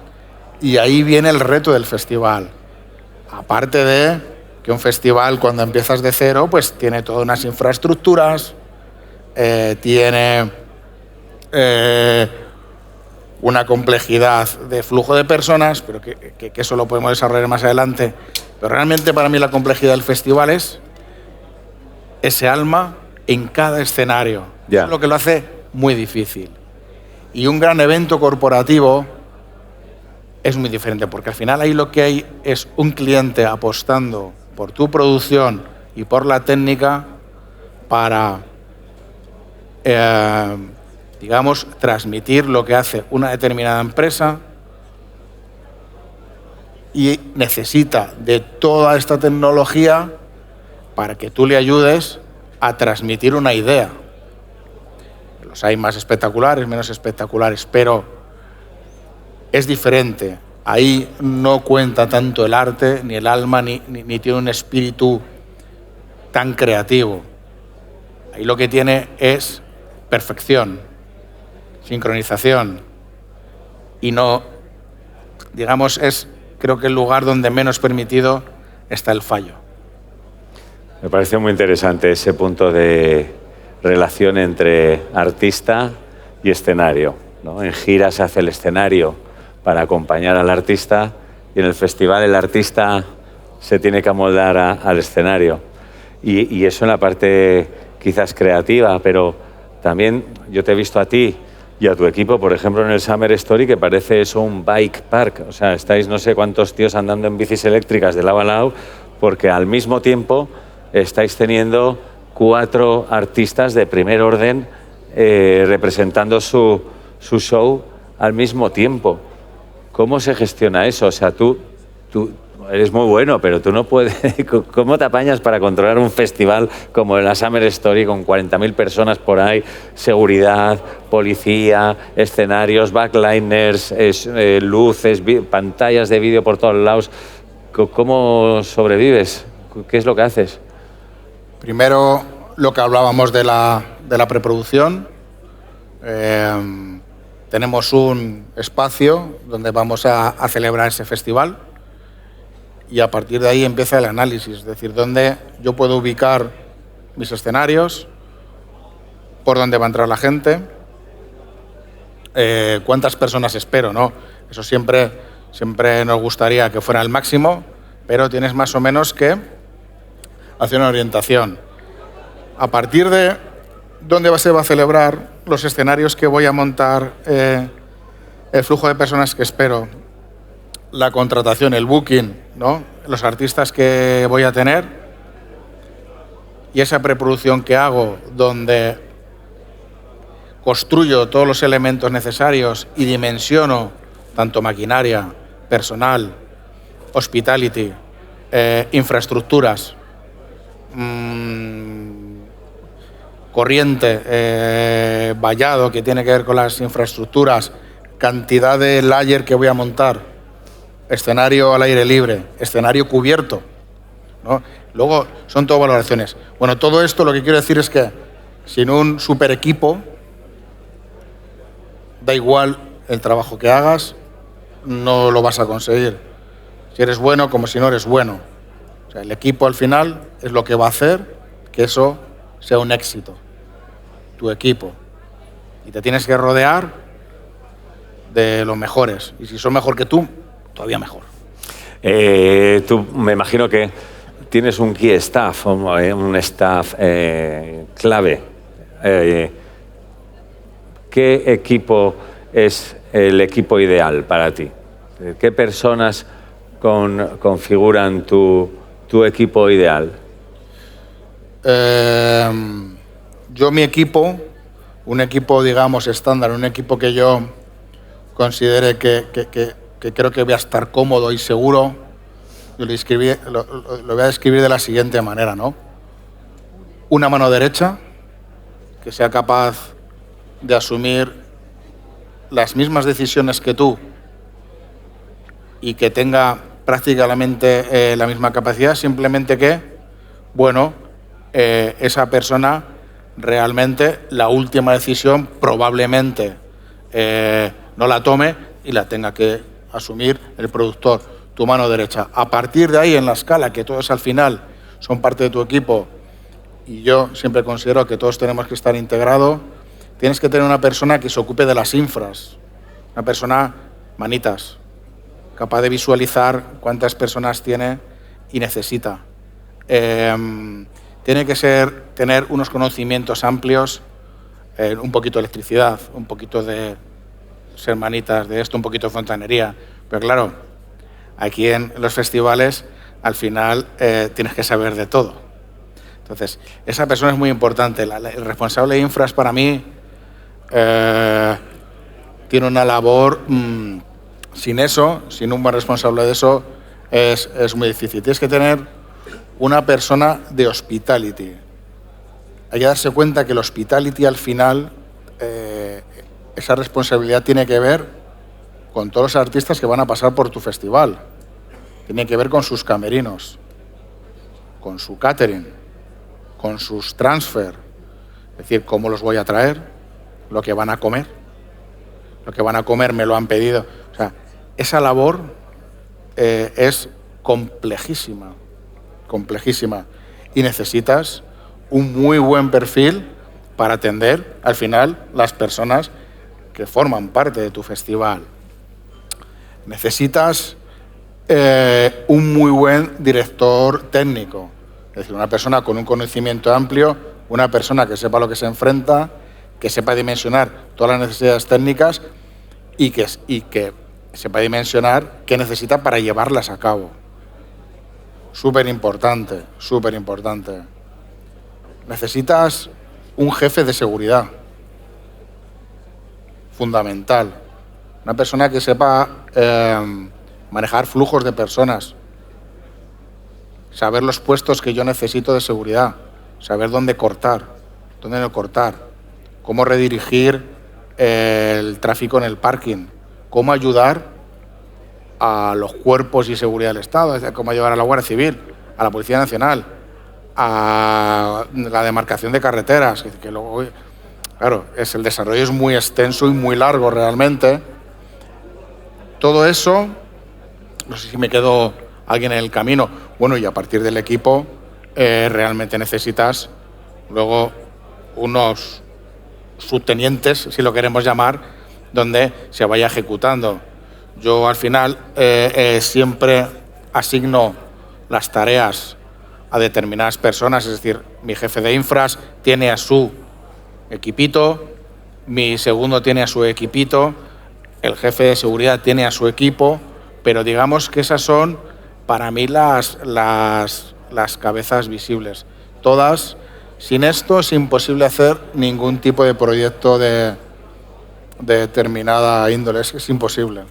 Y ahí viene el reto del festival. Aparte de que un festival, cuando empiezas de cero, pues tiene todas unas infraestructuras, tiene una complejidad de flujo de personas, pero que eso lo podemos desarrollar más adelante. Pero realmente para mí la complejidad del festival es ese alma en cada escenario. Yeah. Es lo que lo hace muy difícil. Y un gran evento corporativo es muy diferente, porque al final ahí lo que hay es un cliente apostando por tu producción y por la técnica para, digamos, transmitir lo que hace una determinada empresa, y necesita de toda esta tecnología para que tú le ayudes a transmitir una idea. Los hay más espectaculares, menos espectaculares, pero es diferente. Ahí no cuenta tanto el arte, ni el alma, ni tiene un espíritu tan creativo. Ahí lo que tiene es perfección, sincronización, y no, digamos, es creo que el lugar donde menos permitido está el fallo. Me parece muy interesante ese punto de relación entre artista y escenario, ¿no? En gira se hace el escenario para acompañar al artista y en el festival el artista se tiene que amoldar al escenario. Y eso en la parte quizás creativa, pero también yo te he visto a ti y a tu equipo, por ejemplo, en el Summer Story, que parece eso un bike park. O sea, estáis no sé cuántos tíos andando en bicis eléctricas de lado a lado, porque al mismo tiempo estáis teniendo 4 artistas de primer orden representando su show al mismo tiempo. ¿Cómo se gestiona eso? O sea, tú eres muy bueno, pero tú no puedes... ¿Cómo te apañas para controlar un festival como la Summer Story con 40.000 personas por ahí, seguridad, policía, escenarios, backliners, luces, pantallas de vídeo por todos lados? ¿Cómo sobrevives? ¿Qué es lo que haces? Primero, lo que hablábamos de la preproducción. Tenemos un espacio donde vamos a celebrar ese festival y a partir de ahí empieza el análisis, es decir, dónde yo puedo ubicar mis escenarios, por dónde va a entrar la gente, cuántas personas espero, ¿no? Eso siempre nos gustaría que fuera el máximo, pero tienes más o menos que hacer una orientación. A partir de dónde se va a celebrar, los escenarios que voy a montar, el flujo de personas que espero, la contratación, el booking, ¿no? Los artistas que voy a tener y esa preproducción que hago donde construyo todos los elementos necesarios y dimensiono tanto maquinaria, personal, hospitality, infraestructuras, corriente, vallado que tiene que ver con las infraestructuras, cantidad de layer que voy a montar, escenario al aire libre, escenario cubierto, ¿no? Luego son todo valoraciones. Bueno, todo esto lo que quiero decir es que sin un super equipo da igual el trabajo que hagas, no lo vas a conseguir. Si eres bueno como si no eres bueno. O sea, el equipo al final es lo que va a hacer que eso sea un éxito. Tu equipo. Y te tienes que rodear de los mejores. Y si son mejor que tú, todavía mejor. Tú me imagino que tienes un key staff, un staff clave. ¿Qué equipo es el equipo ideal para ti? ¿Qué personas configuran tu equipo ideal? Yo mi equipo, un equipo digamos estándar, un equipo que yo considere que creo que voy a estar cómodo y seguro, yo lo voy a describir de la siguiente manera, ¿no? Una mano derecha que sea capaz de asumir las mismas decisiones que tú y que tenga prácticamente la misma capacidad, simplemente que, bueno, esa persona realmente la última decisión probablemente no la tome y la tenga que asumir el productor, tu mano derecha. A partir de ahí, en la escala, que todos al final son parte de tu equipo, y yo siempre considero que todos tenemos que estar integrados, tienes que tener una persona que se ocupe de las infras, una persona manitas, capaz de visualizar cuántas personas tiene y necesita. Tiene que tener unos conocimientos amplios, un poquito de electricidad, un poquito de ser manitas de esto, un poquito de fontanería. Pero claro, aquí en los festivales, al final, tienes que saber de todo. Entonces, esa persona es muy importante. El responsable de infras, para mí, tiene una labor... sin eso, sin un buen responsable de eso, es muy difícil. Tienes que tener una persona de hospitality. Hay que darse cuenta que el hospitality al final esa responsabilidad tiene que ver con todos los artistas que van a pasar por tu festival. Tiene que ver con sus camerinos, con su catering, con sus transfer. Es decir, cómo los voy a traer, lo que van a comer. Lo que van a comer me lo han pedido. O sea, esa labor es complejísima, complejísima. Y necesitas un muy buen perfil para atender, al final, las personas que forman parte de tu festival. Necesitas un muy buen director técnico, es decir, una persona con un conocimiento amplio, una persona que sepa lo que se enfrenta, que sepa dimensionar todas las necesidades técnicas y que sepa dimensionar qué necesita para llevarlas a cabo. Súper importante, súper importante. Necesitas un jefe de seguridad, fundamental. Una persona que sepa manejar flujos de personas, saber los puestos que yo necesito de seguridad, saber dónde cortar, dónde no cortar, cómo redirigir el tráfico en el parking, cómo ayudar a los cuerpos y seguridad del Estado, cómo ayudar a la Guardia Civil, a la Policía Nacional, a la demarcación de carreteras, que luego, claro, el desarrollo es muy extenso y muy largo realmente. Todo eso, no sé si me quedó alguien en el camino, bueno, y a partir del equipo realmente necesitas luego unos subtenientes, si lo queremos llamar, donde se vaya ejecutando. Yo al final siempre asigno las tareas a determinadas personas, es decir, mi jefe de infras tiene a su equipito, mi segundo tiene a su equipito, el jefe de seguridad tiene a su equipo, pero digamos que esas son para mí las cabezas visibles. Todas, sin esto es imposible hacer ningún tipo de proyecto de determinada índole, es imposible.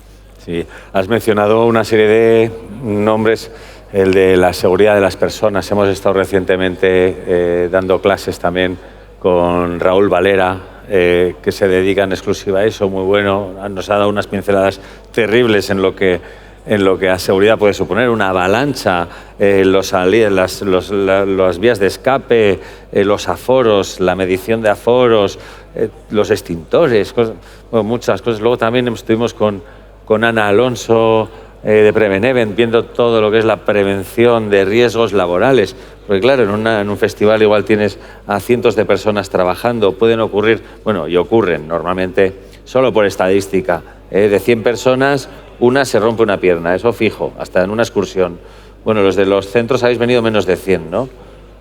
Sí, has mencionado una serie de nombres, el de la seguridad de las personas. Hemos estado recientemente dando clases también con Raúl Valera, que se dedica en exclusiva a eso, muy bueno. Nos ha dado unas pinceladas terribles en lo que la seguridad puede suponer, una avalancha, las vías de escape, los aforos, la medición de aforos, los extintores, muchas cosas. Luego también estuvimos con Ana Alonso de Prevenevent, viendo todo lo que es la prevención de riesgos laborales. Porque claro, en un festival igual tienes a cientos de personas trabajando, pueden ocurrir, bueno, y ocurren normalmente, solo por estadística, de 100 personas, una se rompe una pierna, eso fijo, hasta en una excursión. Bueno, los de los centros habéis venido menos de 100, ¿no?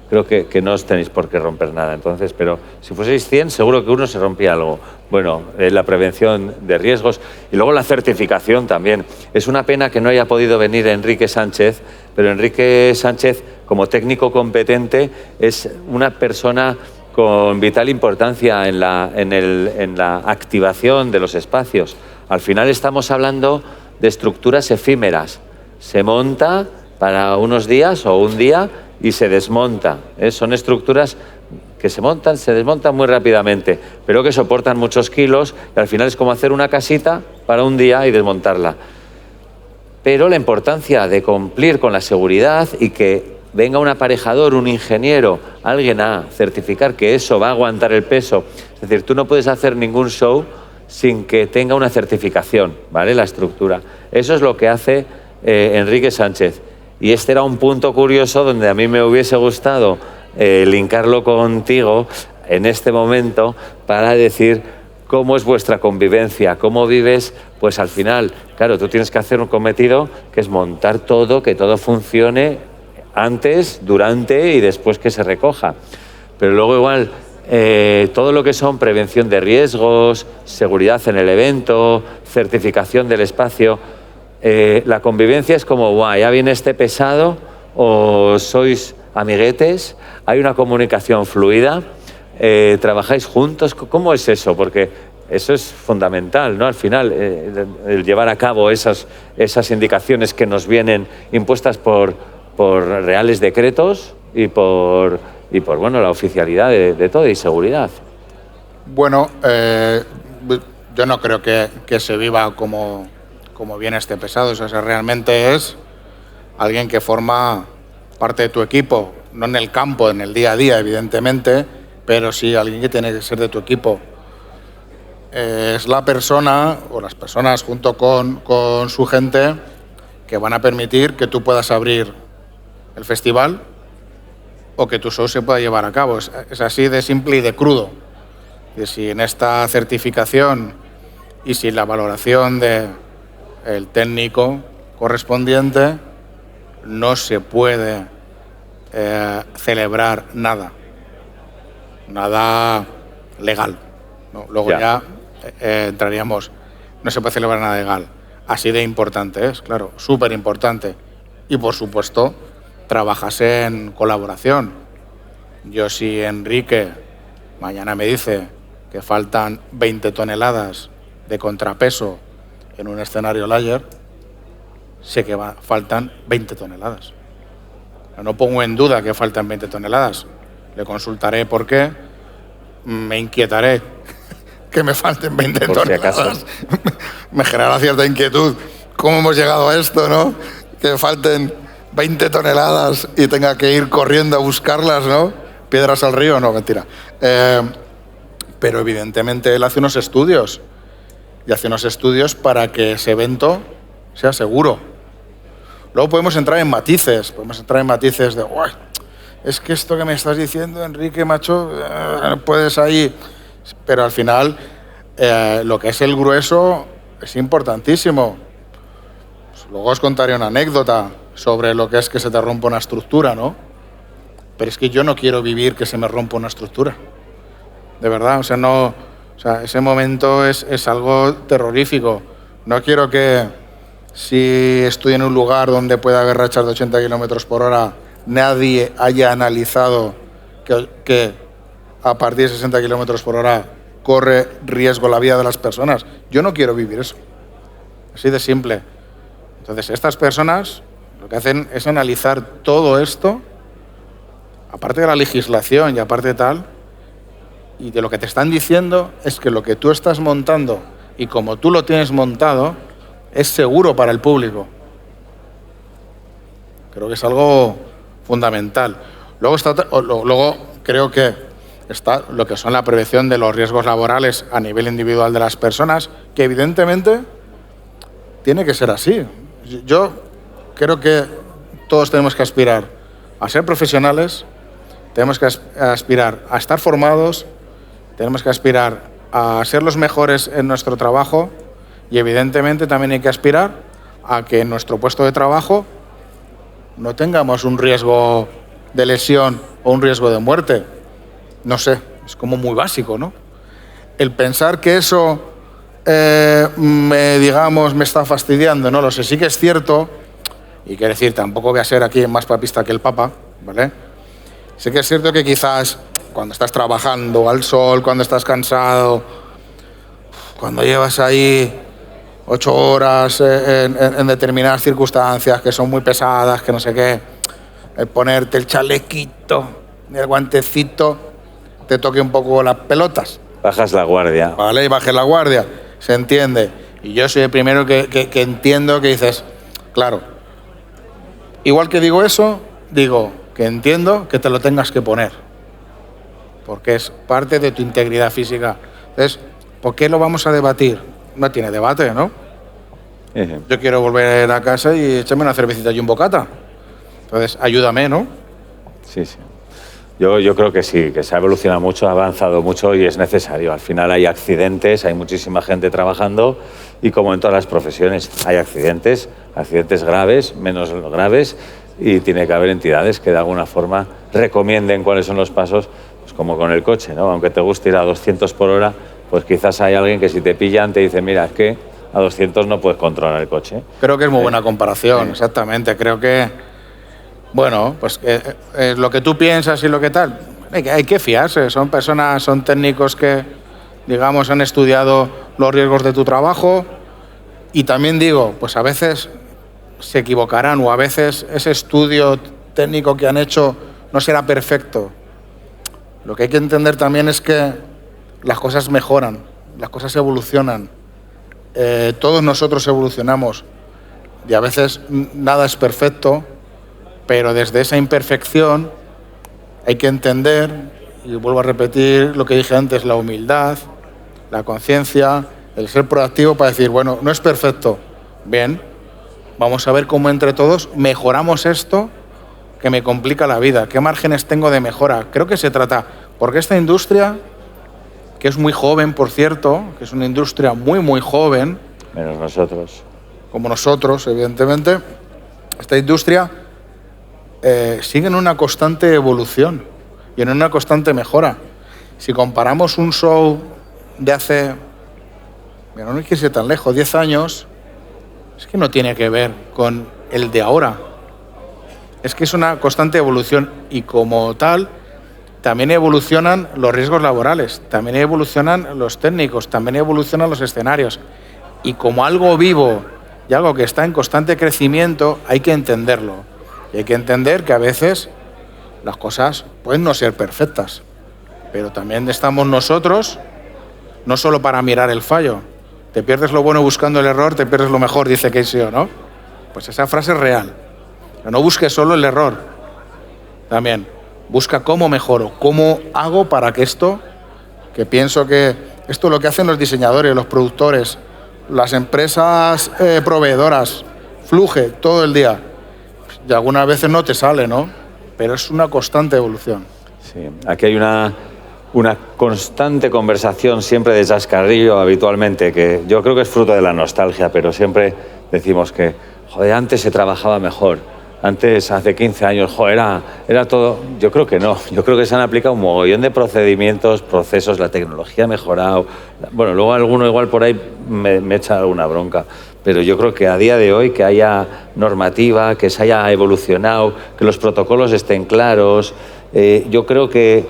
Creo que no os tenéis por qué romper nada, entonces, pero si fueseis 100, seguro que uno se rompía algo. Bueno, la prevención de riesgos y luego la certificación también. Es una pena que no haya podido venir Enrique Sánchez, pero Enrique Sánchez, como técnico competente, es una persona con vital importancia en la activación de los espacios. Al final estamos hablando de estructuras efímeras. Se monta para unos días o un día y se desmonta. Son estructuras que se desmontan muy rápidamente, pero que soportan muchos kilos y al final es como hacer una casita para un día y desmontarla. Pero la importancia de cumplir con la seguridad y que venga un aparejador, un ingeniero, alguien a certificar que eso va a aguantar el peso. Es decir, tú no puedes hacer ningún show sin que tenga una certificación, ¿vale? La estructura. Eso es lo que hace Enrique Sánchez. Y este era un punto curioso donde a mí me hubiese gustado linkarlo contigo en este momento para decir cómo es vuestra convivencia, cómo vives, pues al final, claro, tú tienes que hacer un cometido que es montar todo, que todo funcione antes, durante y después que se recoja. Pero luego igual todo lo que son prevención de riesgos, seguridad en el evento, certificación del espacio, la convivencia es como, guau, ya viene este pesado, o sois amiguetes, hay una comunicación fluida, trabajáis juntos. ¿Cómo es eso? Porque eso es fundamental, ¿no? Al final, el llevar a cabo esas indicaciones que nos vienen impuestas por reales decretos y por bueno, la oficialidad de todo y seguridad. Bueno, yo no creo que se viva como viene este pesado. O sea, realmente es alguien que forma parte de tu equipo, no en el campo, en el día a día, evidentemente, pero sí alguien que tiene que ser de tu equipo. Es la persona, o las personas junto con su gente, que van a permitir que tú puedas abrir el festival o que tu show se pueda llevar a cabo. Es así de simple y de crudo. Y si en esta certificación y sin la valoración del técnico correspondiente no se puede celebrar nada legal, ¿no? Luego ya entraríamos, no se puede celebrar nada legal. Así de importante es, claro, súper importante. Y por supuesto, trabajas en colaboración. Yo, si Enrique mañana me dice que faltan 20 toneladas de contrapeso en un escenario layer, sé que faltan 20 toneladas. No pongo en duda que faltan 20 toneladas. Le consultaré por qué, me inquietaré que me falten 20 toneladas. Me genera cierta inquietud. ¿Cómo hemos llegado a esto, no? Que falten 20 toneladas y tenga que ir corriendo a buscarlas, ¿no? Piedras al río, no, mentira. Pero evidentemente él hace unos estudios. Y hace unos estudios para que ese evento sea seguro. Luego podemos entrar en matices. De, uy, es que esto que me estás diciendo, Enrique, macho, puedes ahí... Pero al final, lo que es el grueso es importantísimo. Pues luego os contaré una anécdota sobre lo que es que se te rompa una estructura, ¿no? Pero es que yo no quiero vivir que se me rompa una estructura. De verdad, ese momento es algo terrorífico. No quiero que, si estoy en un lugar donde puede haber rachas de 80 kilómetros por hora, nadie haya analizado que a partir de 60 kilómetros por hora corre riesgo la vida de las personas. Yo no quiero vivir eso. Así de simple. Entonces, estas personas lo que hacen es analizar todo esto, aparte de la legislación y aparte de tal, y de lo que te están diciendo es que lo que tú estás montando y como tú lo tienes montado es seguro para el público. Creo que es algo fundamental. Luego creo que está lo que son la prevención de los riesgos laborales a nivel individual de las personas, que evidentemente tiene que ser así. Yo creo que todos tenemos que aspirar a ser profesionales, tenemos que aspirar a estar formados, tenemos que aspirar a ser los mejores en nuestro trabajo y evidentemente también hay que aspirar a que en nuestro puesto de trabajo no tengamos un riesgo de lesión o un riesgo de muerte. No sé, es como muy básico, ¿no? El pensar que eso me está fastidiando, no lo sé. Sí que es cierto, y quiero decir, tampoco voy a ser aquí más papista que el Papa, ¿vale? Sí que es cierto que quizás cuando estás trabajando al sol, cuando estás cansado, cuando llevas ahí 8 horas en determinadas circunstancias que son muy pesadas, que no sé qué, el ponerte el chalequito, el guantecito, te toque un poco las pelotas. Bajas la guardia. Vale, y bajes la guardia, se entiende. Y yo soy el primero que entiendo que dices, claro, igual que digo eso, digo que entiendo que te lo tengas que poner, porque es parte de tu integridad física. Entonces, ¿por qué lo vamos a debatir? No tiene debate, ¿no? Yo quiero volver a casa y echarme una cervecita y un bocata. Entonces, ayúdame, ¿no? Sí. Yo creo que sí, que se ha evolucionado mucho, ha avanzado mucho y es necesario. Al final hay accidentes, hay muchísima gente trabajando y como en todas las profesiones hay accidentes graves, menos graves, y tiene que haber entidades que de alguna forma recomienden cuáles son los pasos, pues como con el coche, ¿no? Aunque te guste ir a 200 por hora, pues quizás hay alguien que si te pillan te dice, mira, es que a 200 no puedes controlar el coche. Creo que es muy buena comparación, exactamente. Creo que, bueno, pues lo que tú piensas y lo que tal, hay que fiarse. Son personas, son técnicos que, digamos, han estudiado los riesgos de tu trabajo y también digo, pues a veces se equivocarán o a veces ese estudio técnico que han hecho no será perfecto. Lo que hay que entender también es que las cosas mejoran las cosas evolucionan, todos nosotros evolucionamos y a veces nada es perfecto, pero desde esa imperfección hay que entender, y vuelvo a repetir lo que dije antes, la humildad, la conciencia, el ser proactivo para decir, bueno, no es perfecto, bien, vamos a ver cómo entre todos mejoramos esto que me complica la vida, qué márgenes tengo de mejora. Creo que se trata, porque esta industria, que es muy joven, por cierto, que es una industria muy joven, menos nosotros, como nosotros, evidentemente, esta industria sigue en una constante evolución y en una constante mejora. Si comparamos un show de hace, no hay que irse tan lejos, 10 años, es que no tiene que ver con el de ahora. Es que es una constante evolución y como tal también evolucionan los riesgos laborales, también evolucionan los técnicos, también evolucionan los escenarios. Y como algo vivo y algo que está en constante crecimiento, hay que entenderlo. Y hay que entender que a veces las cosas pueden no ser perfectas, pero también estamos nosotros, no solo para mirar el fallo. Te pierdes lo bueno buscando el error, te pierdes lo mejor, dice Casey, ¿no? Pues esa frase es real. No busques solo el error. También busca cómo mejoro, cómo hago para que esto, que pienso que esto es lo que hacen los diseñadores, los productores, las empresas proveedoras, fluye todo el día. Y algunas veces no te sale, ¿no? Pero es una constante evolución. Sí, aquí hay una constante conversación siempre de chascarrillo habitualmente, que yo creo que es fruto de la nostalgia, pero siempre decimos que, joder, antes se trabajaba mejor. Antes, hace 15 años, era todo... Yo creo que no. Yo creo que se han aplicado un mogollón de procedimientos, procesos, la tecnología ha mejorado. Bueno, luego alguno igual por ahí me echa alguna bronca. Pero yo creo que a día de hoy que haya normativa, que se haya evolucionado, que los protocolos estén claros. Yo creo que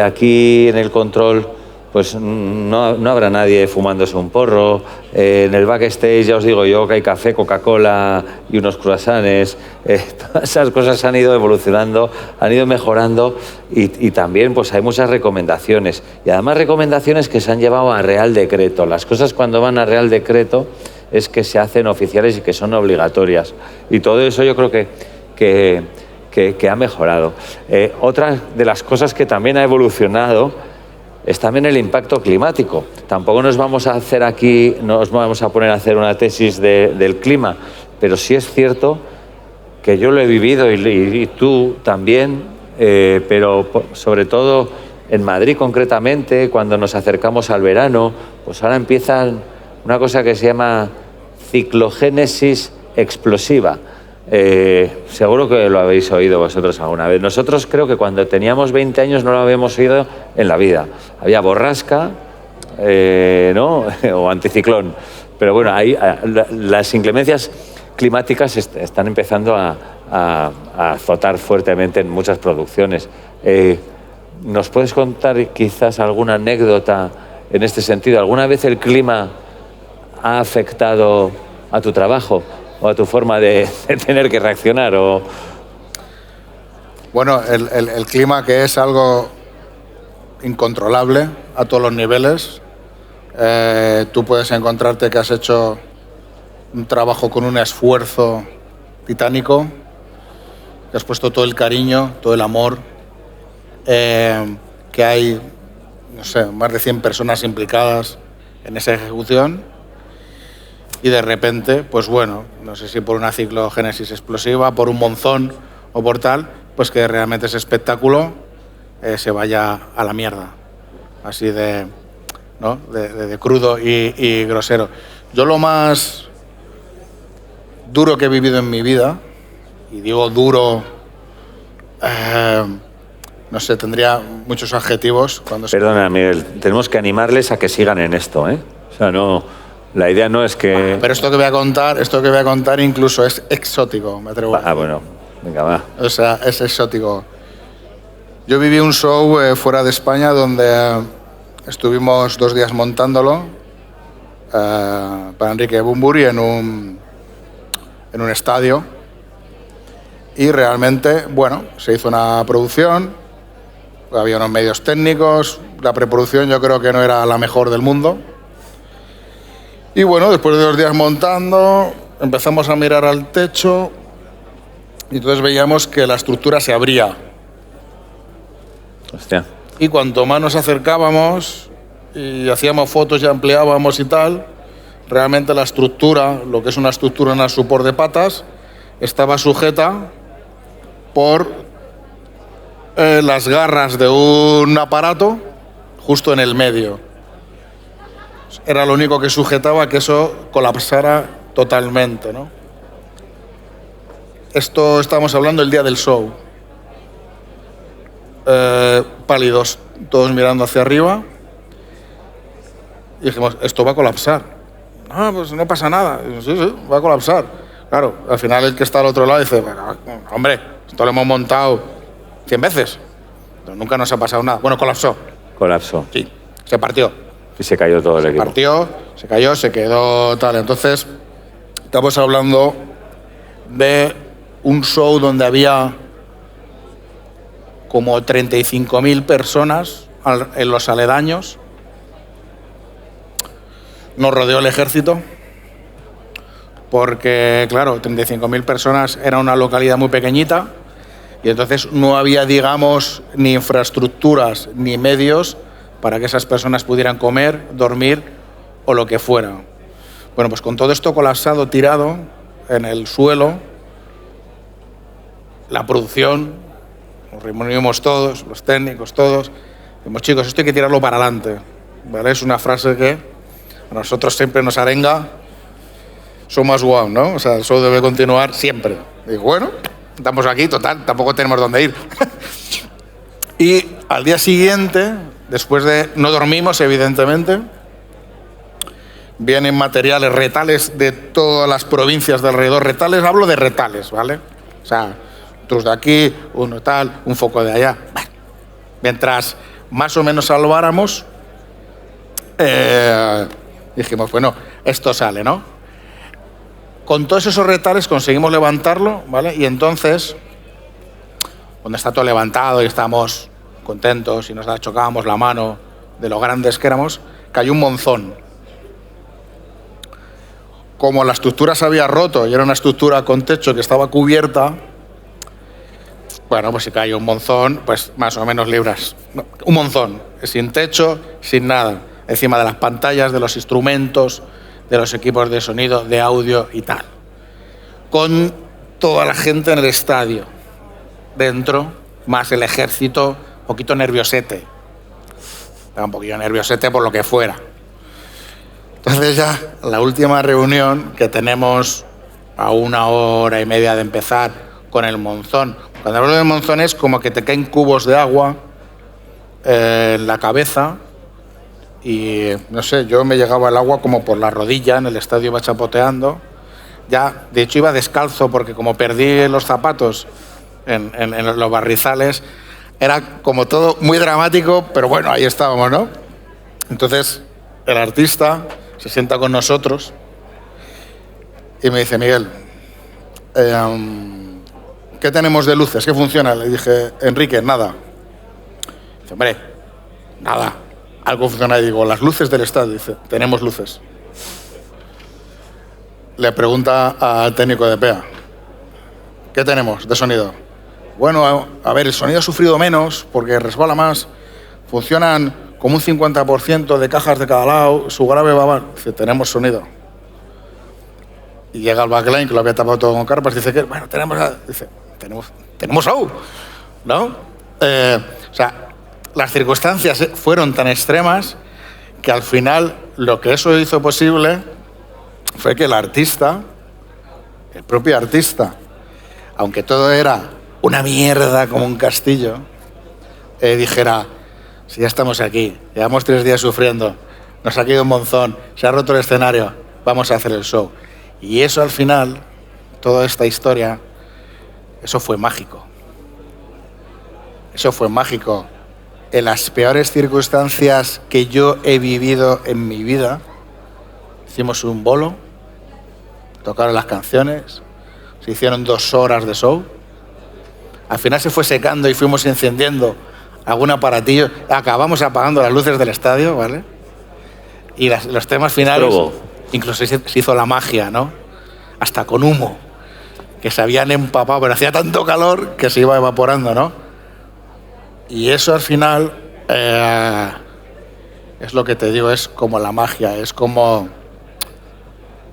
aquí en el control pues no habrá nadie fumándose un porro. En el backstage ya os digo yo que hay café, Coca-Cola y unos croissants. Todas esas cosas han ido evolucionando, han ido mejorando y también pues hay muchas recomendaciones. Y además recomendaciones que se han llevado a Real Decreto. Las cosas cuando van a Real Decreto es que se hacen oficiales y que son obligatorias. Y todo eso yo creo que ha mejorado. Otra de las cosas que también ha evolucionado es también el impacto climático. Tampoco nos vamos a hacer aquí, nos vamos a poner a hacer una tesis del clima, pero sí es cierto que yo lo he vivido y tú también, pero sobre todo en Madrid concretamente, cuando nos acercamos al verano, pues ahora empieza una cosa que se llama ciclogénesis explosiva. Seguro que lo habéis oído vosotros alguna vez. Nosotros creo que cuando teníamos 20 años no lo habíamos oído en la vida. Había borrasca, ¿no? O anticiclón. Pero bueno, ahí las inclemencias climáticas están empezando a azotar fuertemente en muchas producciones. ¿Nos puedes contar quizás alguna anécdota en este sentido? ¿Alguna vez el clima ha afectado a tu trabajo o a tu forma de tener que reaccionar? Bueno, el clima, que es algo incontrolable a todos los niveles. Tú puedes encontrarte que has hecho un trabajo con un esfuerzo titánico, que has puesto todo el cariño, todo el amor, que hay, no sé, más de 100 personas implicadas en esa ejecución. Y de repente, pues bueno, no sé si por una ciclogénesis explosiva, por un monzón o por tal, pues que realmente ese espectáculo se vaya a la mierda. Así de, ¿no? de crudo y grosero. Yo lo más duro que he vivido en mi vida, y digo duro, no sé, tendría muchos adjetivos. Perdona, Miguel, tenemos que animarles a que sigan en esto, ¿eh? O sea, no... La idea no es que... Pero esto que voy a contar incluso es exótico, me atrevo. Bueno, venga, va. O sea, es exótico. Yo viví un show fuera de España donde estuvimos 2 días montándolo para Enrique Bunbury en un estadio. Y realmente, bueno, se hizo una producción, había unos medios técnicos, la preproducción yo creo que no era la mejor del mundo. Y bueno, después de 2 días montando, empezamos a mirar al techo y entonces veíamos que la estructura se abría. Hostia. Y cuanto más nos acercábamos y hacíamos fotos y ampliábamos y tal, realmente la estructura, lo que es una estructura en el supor de patas, estaba sujeta por las garras de un aparato justo en el medio. Era lo único que sujetaba que eso colapsara totalmente, ¿no? Esto estamos hablando el día del show. Pálidos, todos mirando hacia arriba. Y dijimos, esto va a colapsar. No, pues no pasa nada. Sí, va a colapsar. Claro, al final el que está al otro lado dice, bueno, hombre, esto lo hemos montado 100 veces. Pero nunca nos ha pasado nada. Bueno, colapsó. Colapsó. Sí, se partió. Y se cayó todo el equipo. Se partió, se cayó, se quedó tal. Entonces, estamos hablando de un show donde había como 35.000 personas en los aledaños. Nos rodeó el ejército, porque, claro, 35.000 personas era una localidad muy pequeñita y entonces no había, digamos, ni infraestructuras ni medios para que esas personas pudieran comer, dormir o lo que fuera. Bueno, pues con todo esto colapsado, tirado en el suelo, la producción, nos reunimos todos, los técnicos, todos, decimos, chicos, esto hay que tirarlo para adelante, ¿vale? Es una frase que a nosotros siempre nos arenga, show must go on, ¿no? O sea, el show debe continuar siempre. Y bueno, estamos aquí, total, tampoco tenemos dónde ir. Y al día siguiente, después de... no dormimos, evidentemente, vienen materiales, retales de todas las provincias de alrededor. Retales, hablo de retales, ¿vale? O sea, otros de aquí, uno tal, un foco de allá. Bueno, mientras más o menos salváramos, dijimos, bueno, esto sale, ¿no? Con todos esos retales conseguimos levantarlo, ¿vale? Y entonces, cuando está todo levantado y estamos contentos y nos chocábamos la mano de lo grandes que éramos, cayó un monzón. Como la estructura se había roto y era una estructura con techo que estaba cubierta, bueno, pues si cayó un monzón, pues más o menos libras. Un monzón, sin techo, sin nada, encima de las pantallas, de los instrumentos, de los equipos de sonido, de audio y tal. Con toda la gente en el estadio, dentro, más el ejército, un poquito nerviosete. Un poquito nerviosete por lo que fuera. Entonces ya, la última reunión que tenemos a 1h30 de empezar con el monzón. Cuando hablo de monzón es como que te caen cubos de agua en la cabeza y, no sé, yo me llegaba el agua como por la rodilla, en el estadio iba chapoteando. Ya, de hecho, iba descalzo porque como perdí los zapatos en los barrizales, era como todo muy dramático, pero bueno, ahí estábamos, ¿no? Entonces, el artista se sienta con nosotros y me dice, Miguel, ¿qué tenemos de luces? ¿Qué funciona? Le dije, Enrique, nada. Dice, hombre, nada. Algo funciona. Y digo, las luces del estadio. Dice, tenemos luces. Le pregunta al técnico de PEA, ¿qué tenemos de sonido? Bueno, a ver, el sonido ha sufrido menos porque resbala más. Funcionan como un 50% de cajas de cada lado, su grave va mal. Dice, tenemos sonido. Y llega el backline, que lo había tapado todo con carpas, dice que, bueno, tenemos show, ¿no? O sea, las circunstancias fueron tan extremas que al final lo que eso hizo posible fue que el artista, el propio artista, aunque todo era una mierda como un castillo, dijera, si ya estamos aquí, llevamos 3 días sufriendo, nos ha caído un monzón, se ha roto el escenario, vamos a hacer el show. Y eso al final, toda esta historia, eso fue mágico. Eso fue mágico. En las peores circunstancias que yo he vivido en mi vida, hicimos un bolo, tocaron las canciones, se hicieron 2 horas de show. Al final se fue secando y fuimos encendiendo algún aparatillo. Acabamos apagando las luces del estadio, ¿vale? Y los temas finales, incluso se hizo la magia, ¿no? Hasta con humo, que se habían empapado, pero hacía tanto calor que se iba evaporando, ¿no? Y eso al final, es lo que te digo, es como la magia, es como...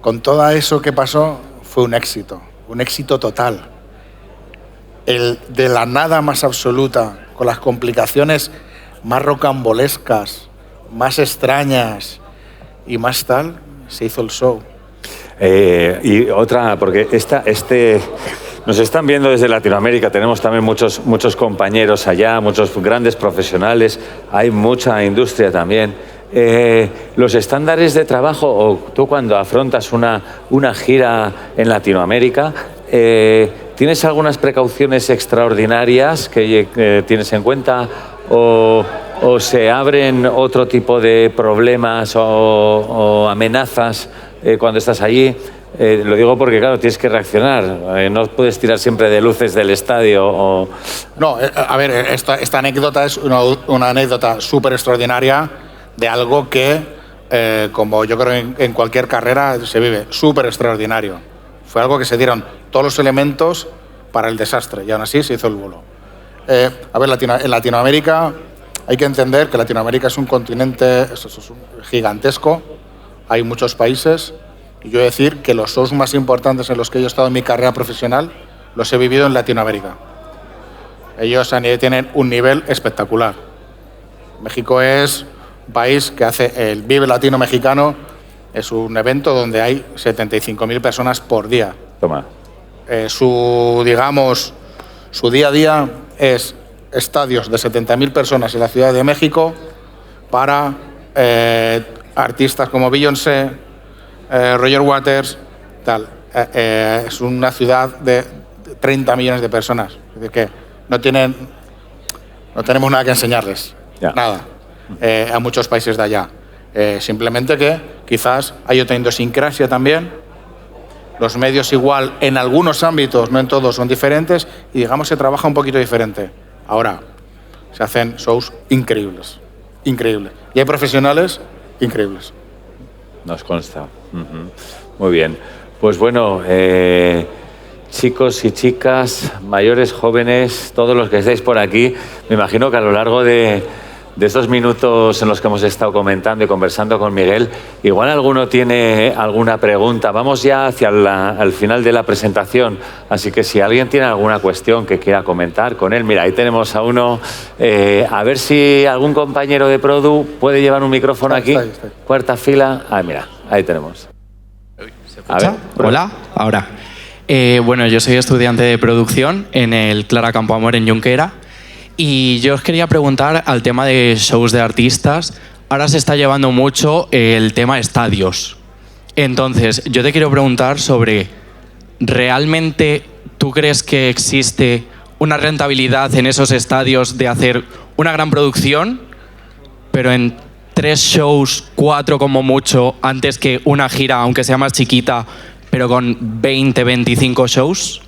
Con todo eso que pasó, fue un éxito total. El de la nada más absoluta, con las complicaciones más rocambolescas, más extrañas y más tal, se hizo el show. Y otra, porque nos están viendo desde Latinoamérica, tenemos también muchos compañeros allá, muchos grandes profesionales, hay mucha industria también. Los estándares de trabajo, o tú cuando afrontas una gira en Latinoamérica, ¿tienes algunas precauciones extraordinarias que tienes en cuenta o se abren otro tipo de problemas o amenazas cuando estás allí? Lo digo porque, claro, tienes que reaccionar. No puedes tirar siempre de luces del estadio. No, a ver, esta anécdota es una anécdota súper extraordinaria de algo que, como yo creo en cualquier carrera, se vive súper extraordinario. Fue algo que se dieron todos los elementos para el desastre y aún así se hizo el vuelo. A ver, en Latinoamérica hay que entender que Latinoamérica es un continente gigantesco, hay muchos países, y yo he de decir que los shows más importantes en los que yo he estado en mi carrera profesional los he vivido en Latinoamérica. Ellos tienen un nivel espectacular. México es un país que hace el Vive Latino Mexicano, es un evento donde hay 75.000 personas por día. Toma. Su día a día es estadios de 70.000 personas en la Ciudad de México para artistas como Beyoncé, Roger Waters, tal. Es una ciudad de 30 millones de personas. Es decir, que no tenemos nada que enseñarles. Ya. Nada. A muchos países de allá. Simplemente que quizás hay otra idiosincrasia también. Los medios igual en algunos ámbitos, no en todos, son diferentes y digamos se trabaja un poquito diferente. Ahora, se hacen shows increíbles. Increíbles. Y hay profesionales increíbles. Nos consta. Muy bien. Pues bueno, chicos y chicas, mayores, jóvenes, todos los que estáis por aquí, me imagino que a lo largo de estos minutos en los que hemos estado comentando y conversando con Miguel, igual alguno tiene alguna pregunta. Vamos ya hacia al final de la presentación, así que si alguien tiene alguna cuestión que quiera comentar con él, mira, ahí tenemos a uno. A ver si algún compañero de Produ puede llevar un micrófono aquí. Está ahí. Cuarta fila. Ah, mira, ahí tenemos. A ver. Hola, ahora. Bueno, yo soy estudiante de producción en el Clara Campoamor en Junquera. Y yo os quería preguntar al tema de shows de artistas. Ahora se está llevando mucho el tema estadios. Entonces, yo te quiero preguntar sobre, ¿realmente tú crees que existe una rentabilidad en esos estadios de hacer una gran producción, pero en 3 shows, 4 como mucho, antes que una gira, aunque sea más chiquita, pero con 20, 25 shows?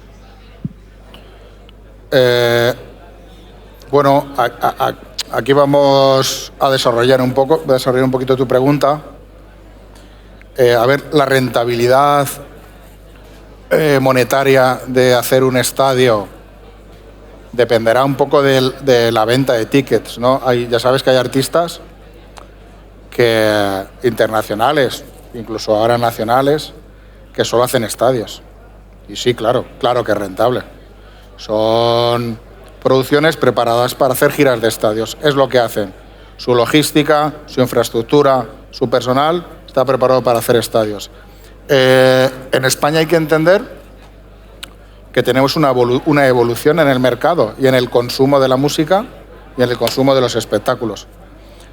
Bueno, aquí vamos a desarrollar un poquito tu pregunta. A ver, la rentabilidad monetaria de hacer un estadio dependerá un poco de la venta de tickets, ¿no? Ya sabes que hay artistas internacionales, incluso ahora nacionales, que solo hacen estadios. Y sí, claro que es rentable. Son producciones preparadas para hacer giras de estadios. Es lo que hacen. Su logística, su infraestructura, su personal está preparado para hacer estadios. En España hay que entender que tenemos una evolución en el mercado y en el consumo de la música y en el consumo de los espectáculos.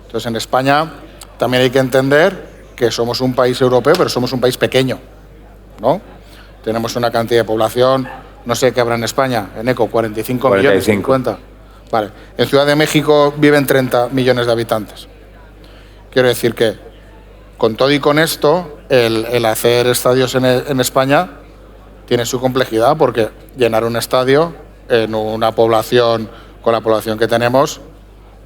Entonces, en España también hay que entender que somos un país europeo, pero somos un país pequeño, ¿no? Tenemos una cantidad de población, no sé qué habrá en España, en ECO, 45 millones, 50. Vale. En Ciudad de México viven 30 millones de habitantes. Quiero decir que, con todo y con esto, el hacer estadios en España tiene su complejidad, porque llenar un estadio en una población, con la población que tenemos,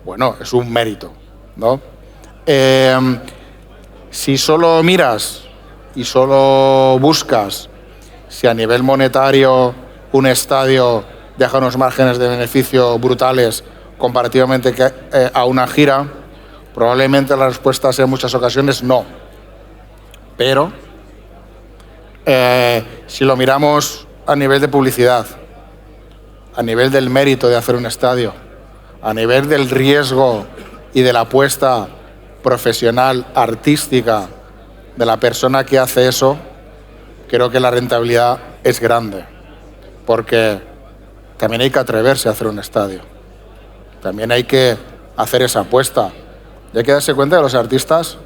bueno, es un mérito, ¿no? Si solo miras y solo buscas si a nivel monetario un estadio deja unos márgenes de beneficio brutales comparativamente a una gira, probablemente la respuesta sea en muchas ocasiones no. Pero si lo miramos a nivel de publicidad, a nivel del mérito de hacer un estadio, a nivel del riesgo y de la apuesta profesional, artística de la persona que hace eso, creo que la rentabilidad es grande, porque también hay que atreverse a hacer un estadio, también hay que hacer esa apuesta. Y hay que darse cuenta que los artistas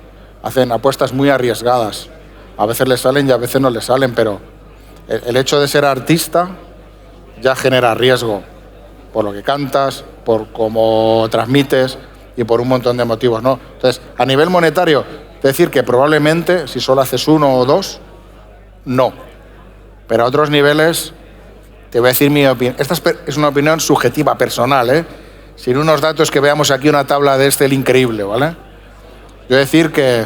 hacen apuestas muy arriesgadas, a veces les salen y a veces no les salen, pero el hecho de ser artista ya genera riesgo, por lo que cantas, por cómo transmites y por un montón de motivos, ¿no? Entonces, a nivel monetario, decir que probablemente, si solo haces uno o dos, no. Pero a otros niveles, te voy a decir mi opinión. Esta es una opinión subjetiva, personal, ¿eh? Sin unos datos que veamos aquí una tabla de Excel increíble, ¿vale? Yo decir que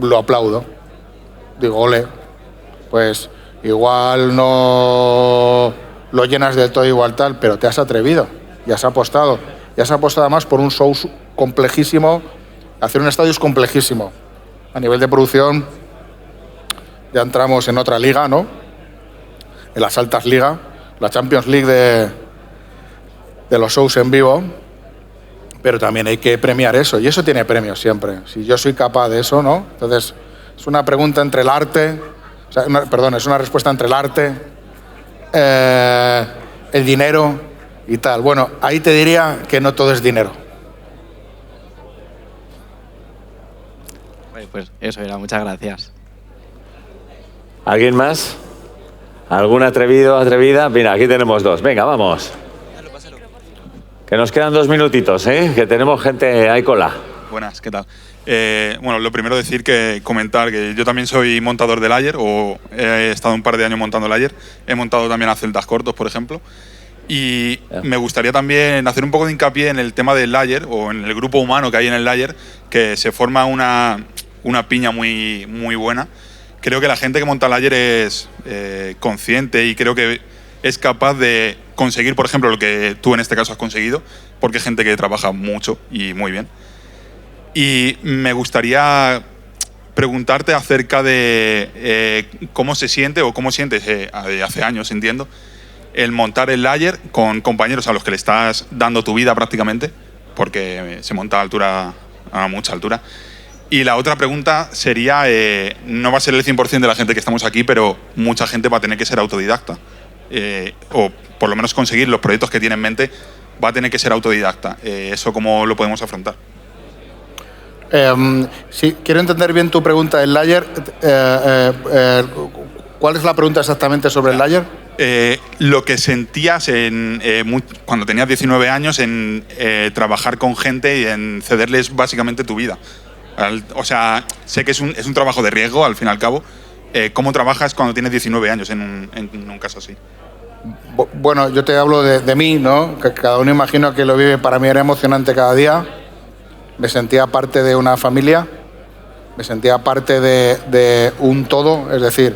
lo aplaudo. Digo, ole, pues igual no lo llenas del todo igual tal, pero te has atrevido y has apostado. Y has apostado además por un show complejísimo. Hacer un estadio es complejísimo. A nivel de producción ya entramos en otra liga, ¿no? En las altas ligas, la Champions League de los shows en vivo, pero también hay que premiar eso, y eso tiene premios siempre. Si yo soy capaz de eso, ¿no? Entonces, es una pregunta entre el arte, es una respuesta entre el arte, el dinero y tal. Bueno, ahí te diría que no todo es dinero. Pues eso era, muchas gracias. ¿Alguien más? ¿Algún atrevido, atrevida? Mira, aquí tenemos dos. Venga, vamos. Que nos quedan 2 minutitos, ¿eh? Que tenemos gente ahí cola. Buenas, ¿qué tal? Bueno, lo primero comentar que yo también soy montador de layer, o he estado un par de años montando layer. He montado también a celdas cortos, por ejemplo. Y me gustaría también hacer un poco de hincapié en el tema del layer, o en el grupo humano que hay en el layer, que se forma una piña muy, muy buena. Creo que la gente que monta layer es consciente y creo que es capaz de conseguir, por ejemplo, lo que tú en este caso has conseguido, porque es gente que trabaja mucho y muy bien. Y me gustaría preguntarte acerca de cómo se siente, o cómo sientes, hace años, entiendo, el montar el layer con compañeros a los que le estás dando tu vida prácticamente, porque se monta a mucha altura. Y la otra pregunta sería, no va a ser el 100% de la gente que estamos aquí, pero mucha gente va a tener que ser autodidacta. O por lo menos conseguir los proyectos que tiene en mente, va a tener que ser autodidacta. ¿Eso cómo lo podemos afrontar? Sí, quiero entender bien tu pregunta del layer. ¿Cuál es la pregunta exactamente sobre el layer? Lo que sentías cuando tenías 19 años en trabajar con gente y en cederles básicamente tu vida. O sea, sé que es un trabajo de riesgo, al fin y al cabo. ¿Cómo trabajas cuando tienes 19 años en un caso así? Bueno, yo te hablo de mí, ¿no? Que cada uno imagino que lo vive. Para mí era emocionante cada día. Me sentía parte de una familia, me sentía parte de un todo. Es decir,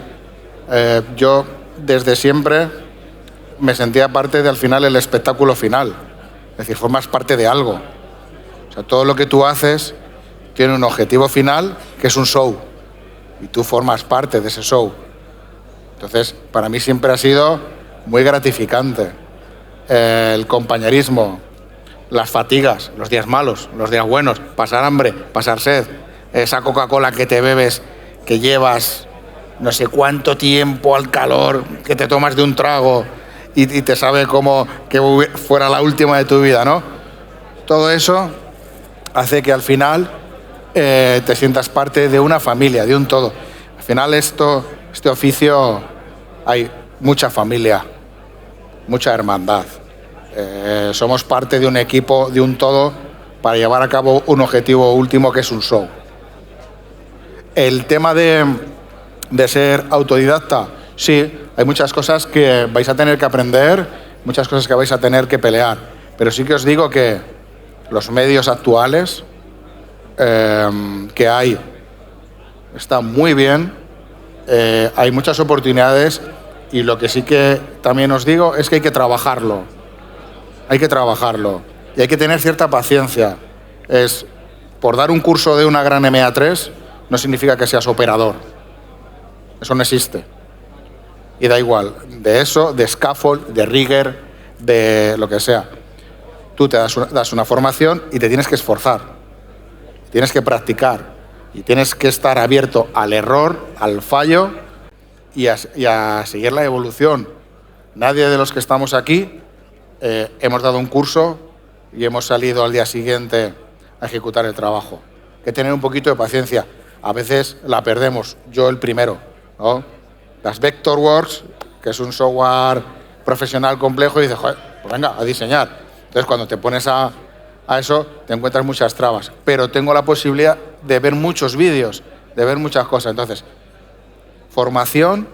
yo desde siempre me sentía parte de, al final, el espectáculo final. Es decir, formas parte de algo. O sea, todo lo que tú haces tiene un objetivo final, que es un show. Y tú formas parte de ese show. Entonces, para mí siempre ha sido muy gratificante. El compañerismo, las fatigas, los días malos, los días buenos, pasar hambre, pasar sed, esa Coca-Cola que te bebes, que llevas no sé cuánto tiempo al calor, que te tomas de un trago y te sabe como que fuera la última de tu vida, ¿no? Todo eso hace que al final te sientas parte de una familia, de un todo. Al final este oficio hay mucha familia, mucha hermandad. Somos parte de un equipo, de un todo, para llevar a cabo un objetivo último, que es un show. El tema de ser autodidacta, sí, hay muchas cosas que vais a tener que aprender, muchas cosas que vais a tener que pelear, pero sí que os digo que los medios actuales que hay están muy bien, hay muchas oportunidades y lo que sí que también os digo es que hay que trabajarlo. Hay que trabajarlo y hay que tener cierta paciencia. Por dar un curso de una gran MA3 no significa que seas operador. Eso no existe. Y da igual, de eso, de scaffold, de rigger, de lo que sea. Tú te das una formación y te tienes que esforzar. Tienes que practicar y tienes que estar abierto al error, al fallo y a seguir la evolución. Nadie de los que estamos aquí hemos dado un curso y hemos salido al día siguiente a ejecutar el trabajo. Hay que tener un poquito de paciencia. A veces la perdemos, yo el primero, ¿no? Las Vectorworks, que es un software profesional complejo, y dices, joder, pues venga, a diseñar. Entonces, cuando te pones a eso, te encuentras muchas trabas. Pero tengo la posibilidad de ver muchos vídeos, de ver muchas cosas. Entonces, formación,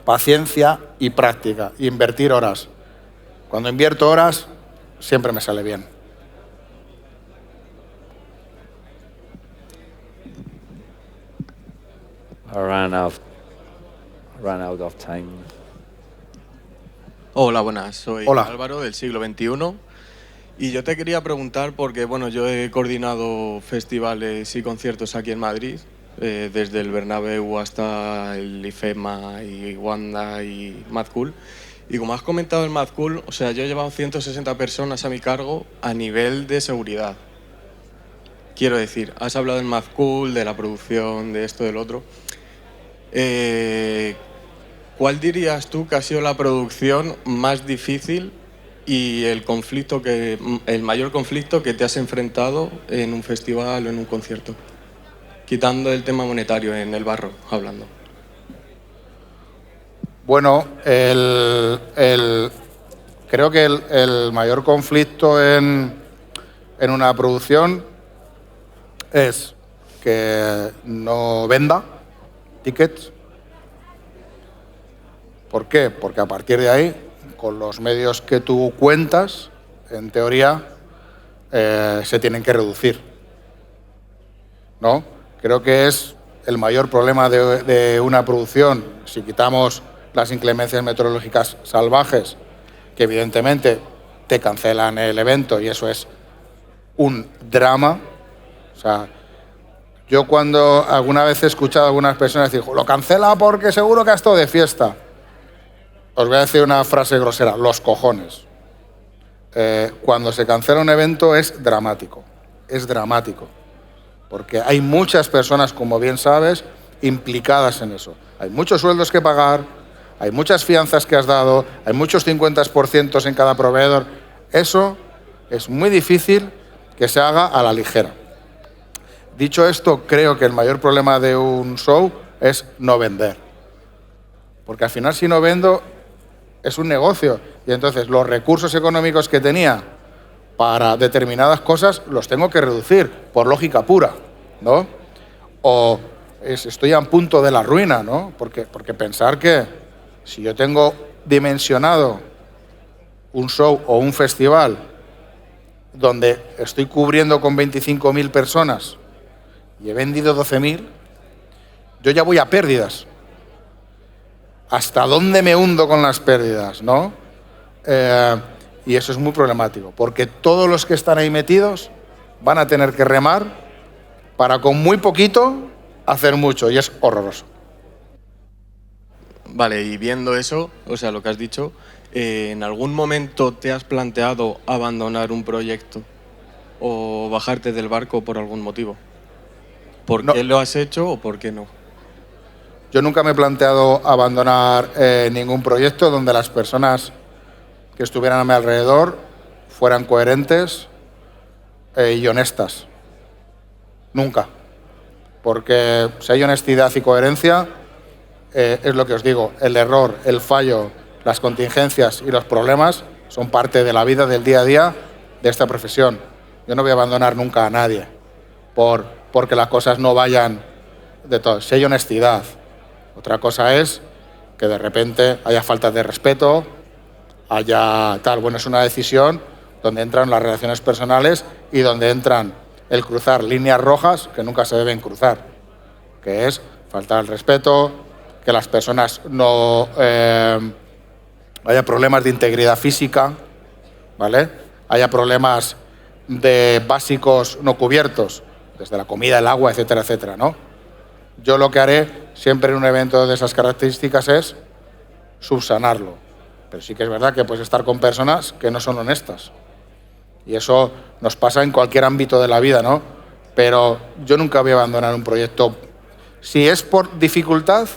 paciencia y práctica. Invertir horas. Cuando invierto horas, siempre me sale bien. Run out of time. Hola, buenas. Soy Hola. Álvaro, del siglo XXI. Y yo te quería preguntar, porque bueno, yo he coordinado festivales y conciertos aquí en Madrid, desde el Bernabéu hasta el IFEMA y Wanda y Mad Cool. Y como has comentado el Mad Cool, o sea, yo he llevado 160 personas a mi cargo a nivel de seguridad. Quiero decir, has hablado del Mad Cool, de la producción, de esto, del otro. ¿Cuál dirías tú que ha sido la producción más difícil y el mayor conflicto que te has enfrentado en un festival o en un concierto? Quitando el tema monetario, en el barro, hablando. Bueno, creo que el mayor conflicto en una producción es que no venda tickets. ¿Por qué? Porque a partir de ahí, con los medios que tú cuentas, en teoría, se tienen que reducir, ¿no? Creo que es el mayor problema de una producción. Si quitamos las inclemencias meteorológicas salvajes, que evidentemente te cancelan el evento y eso es un drama. O sea, yo cuando alguna vez he escuchado a algunas personas decir, lo cancela porque seguro que ha estado de fiesta. Os voy a decir una frase grosera, los cojones. Cuando se cancela un evento es dramático, porque hay muchas personas, como bien sabes, implicadas en eso. Hay muchos sueldos que pagar, hay muchas fianzas que has dado, hay muchos 50% en cada proveedor. Eso es muy difícil que se haga a la ligera. Dicho esto, creo que el mayor problema de un show es no vender. Porque al final, si no vendo, es un negocio. Y entonces los recursos económicos que tenía para determinadas cosas los tengo que reducir, por lógica pura, ¿no? O estoy a punto de la ruina, ¿no? Porque pensar que si yo tengo dimensionado un show o un festival donde estoy cubriendo con 25.000 personas y he vendido 12.000, yo ya voy a pérdidas. ¿Hasta dónde me hundo con las pérdidas, no? Y eso es muy problemático, porque todos los que están ahí metidos van a tener que remar para con muy poquito hacer mucho, y es horroroso. Vale, y viendo eso, o sea, lo que has dicho, ¿en algún momento te has planteado abandonar un proyecto o bajarte del barco por algún motivo? ¿Por qué lo has hecho o por qué no? Yo nunca me he planteado abandonar ningún proyecto donde las personas que estuvieran a mi alrededor fueran coherentes y honestas. Nunca. Porque si hay honestidad y coherencia, es lo que os digo, el error, el fallo, las contingencias y los problemas son parte de la vida del día a día de esta profesión. Yo no voy a abandonar nunca a nadie porque las cosas no vayan de todo. Si hay honestidad. Otra cosa es que de repente haya falta de respeto, haya tal. Bueno, es una decisión donde entran las relaciones personales y donde entran el cruzar líneas rojas que nunca se deben cruzar, que es faltar al respeto, que las personas no haya problemas de integridad física, ¿vale? Haya problemas de básicos no cubiertos, desde la comida, el agua, etcétera, etcétera, ¿no? Yo lo que haré siempre en un evento de esas características es subsanarlo. Pero sí que es verdad que puedes estar con personas que no son honestas. Y eso nos pasa en cualquier ámbito de la vida, ¿no? Pero yo nunca voy a abandonar un proyecto. Si es por dificultad,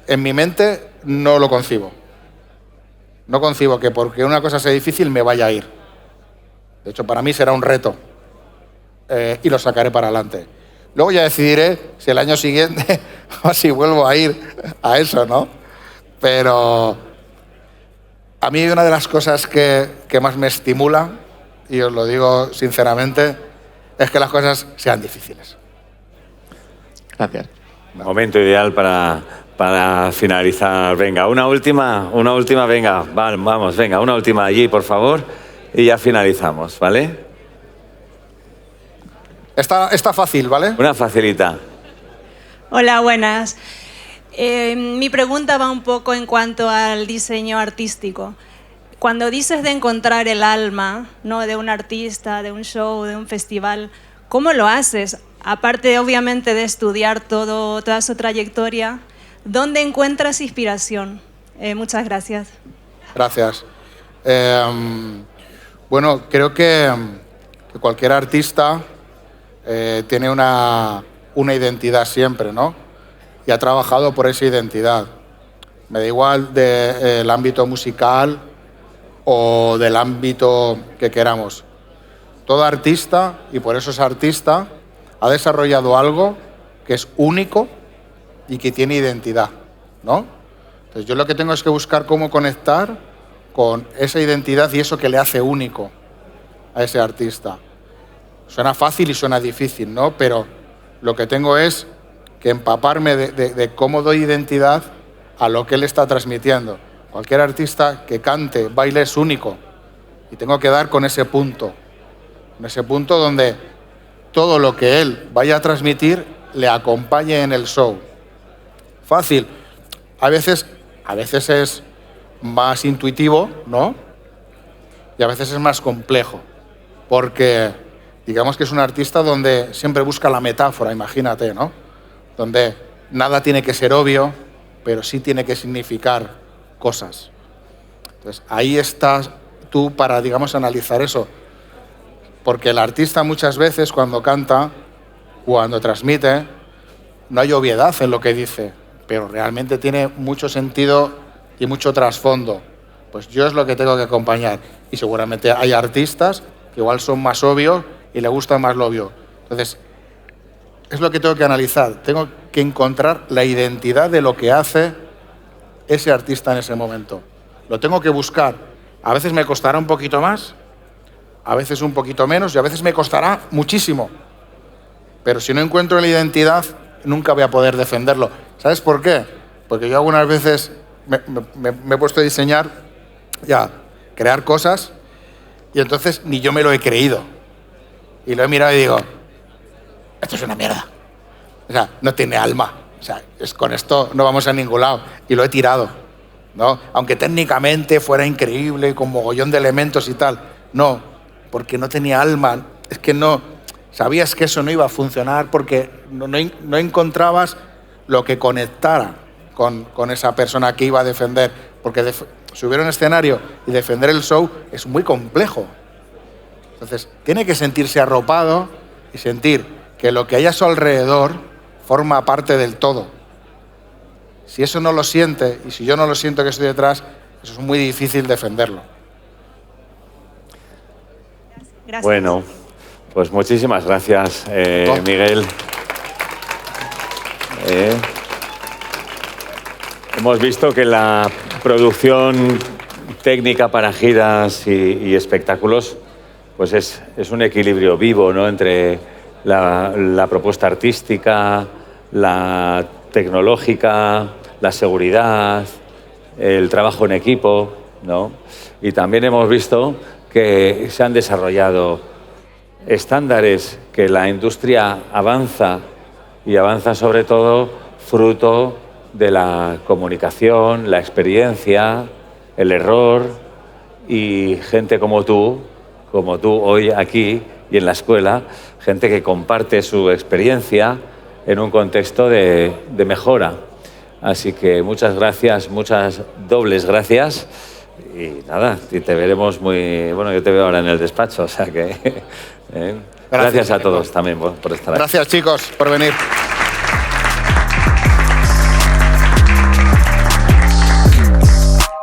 en mi mente no lo concibo. No concibo que porque una cosa sea difícil me vaya a ir. De hecho, para mí será un reto y lo sacaré para adelante. Luego ya decidiré si el año siguiente o si vuelvo a ir a eso, ¿no? Pero a mí una de las cosas que más me estimula, y os lo digo sinceramente, es que las cosas sean difíciles. Gracias. Momento ideal para finalizar. Venga, una última, venga, vamos, venga, una última allí, por favor, y ya finalizamos, ¿vale? Está fácil, ¿vale? Una facilita. Hola, buenas. Mi pregunta va un poco en cuanto al diseño artístico. Cuando dices de encontrar el alma, ¿no?, de un artista, de un show, de un festival, ¿cómo lo haces? Aparte, obviamente, de estudiar toda su trayectoria, ¿dónde encuentras inspiración? Muchas gracias. Gracias. Bueno, creo que cualquier artista tiene una identidad siempre, ¿no? Y ha trabajado por esa identidad. Me da igual del ámbito musical o del ámbito que queramos. Todo artista, y por eso es artista, ha desarrollado algo que es único y que tiene identidad, ¿no? Entonces yo lo que tengo es que buscar cómo conectar con esa identidad y eso que le hace único a ese artista. Suena fácil y suena difícil, ¿no? Pero lo que tengo es que empaparme de cómo doy identidad a lo que él está transmitiendo. Cualquier artista que cante, baile es único y tengo que dar con ese punto donde todo lo que él vaya a transmitir le acompañe en el show. Fácil. A veces es más intuitivo, ¿no? Y a veces es más complejo, porque digamos que es un artista donde siempre busca la metáfora, imagínate, ¿no? Donde nada tiene que ser obvio, pero sí tiene que significar cosas. Entonces, ahí estás tú para, digamos, analizar eso. Porque el artista muchas veces cuando canta, cuando transmite, no hay obviedad en lo que dice, pero realmente tiene mucho sentido y mucho trasfondo. Pues yo es lo que tengo que acompañar. Y seguramente hay artistas que igual son más obvios y le gusta más lo obvio. Entonces, es lo que tengo que analizar. Tengo que encontrar la identidad de lo que hace ese artista en ese momento. Lo tengo que buscar. A veces me costará un poquito más, a veces un poquito menos y a veces me costará muchísimo. Pero si no encuentro la identidad, nunca voy a poder defenderlo. ¿Sabes por qué? Porque yo algunas veces me he puesto a diseñar, crear cosas, y entonces ni yo me lo he creído. Y lo he mirado y digo, esto es una mierda. O sea, no tiene alma. O sea, con esto no vamos a ningún lado. Y lo he tirado, ¿no? Aunque técnicamente fuera increíble, con mogollón de elementos y tal. No, porque no tenía alma. Es que no, sabías que eso no iba a funcionar porque no encontrabas lo que conectara con esa persona que iba a defender. Porque subir a un escenario y defender el show es muy complejo. Entonces, tiene que sentirse arropado y sentir que lo que hay a su alrededor forma parte del todo. Si eso no lo siente, y si yo no lo siento que estoy detrás, eso es muy difícil defenderlo. Gracias. Bueno, pues muchísimas gracias, Miguel. Hemos visto que la producción técnica para giras y espectáculos pues es un equilibrio vivo, ¿no?, entre la propuesta artística, la tecnológica, la seguridad, el trabajo en equipo, ¿no? Y también hemos visto que se han desarrollado estándares que la industria avanza, y avanza sobre todo fruto de la comunicación, la experiencia, el error, y gente como tú hoy aquí y en la escuela, gente que comparte su experiencia en un contexto de mejora. Así que muchas gracias, muchas dobles gracias. Y nada, y te veremos muy... Bueno, yo te veo ahora en el despacho, o sea que... Gracias a todos también por estar aquí. Gracias, chicos, por venir.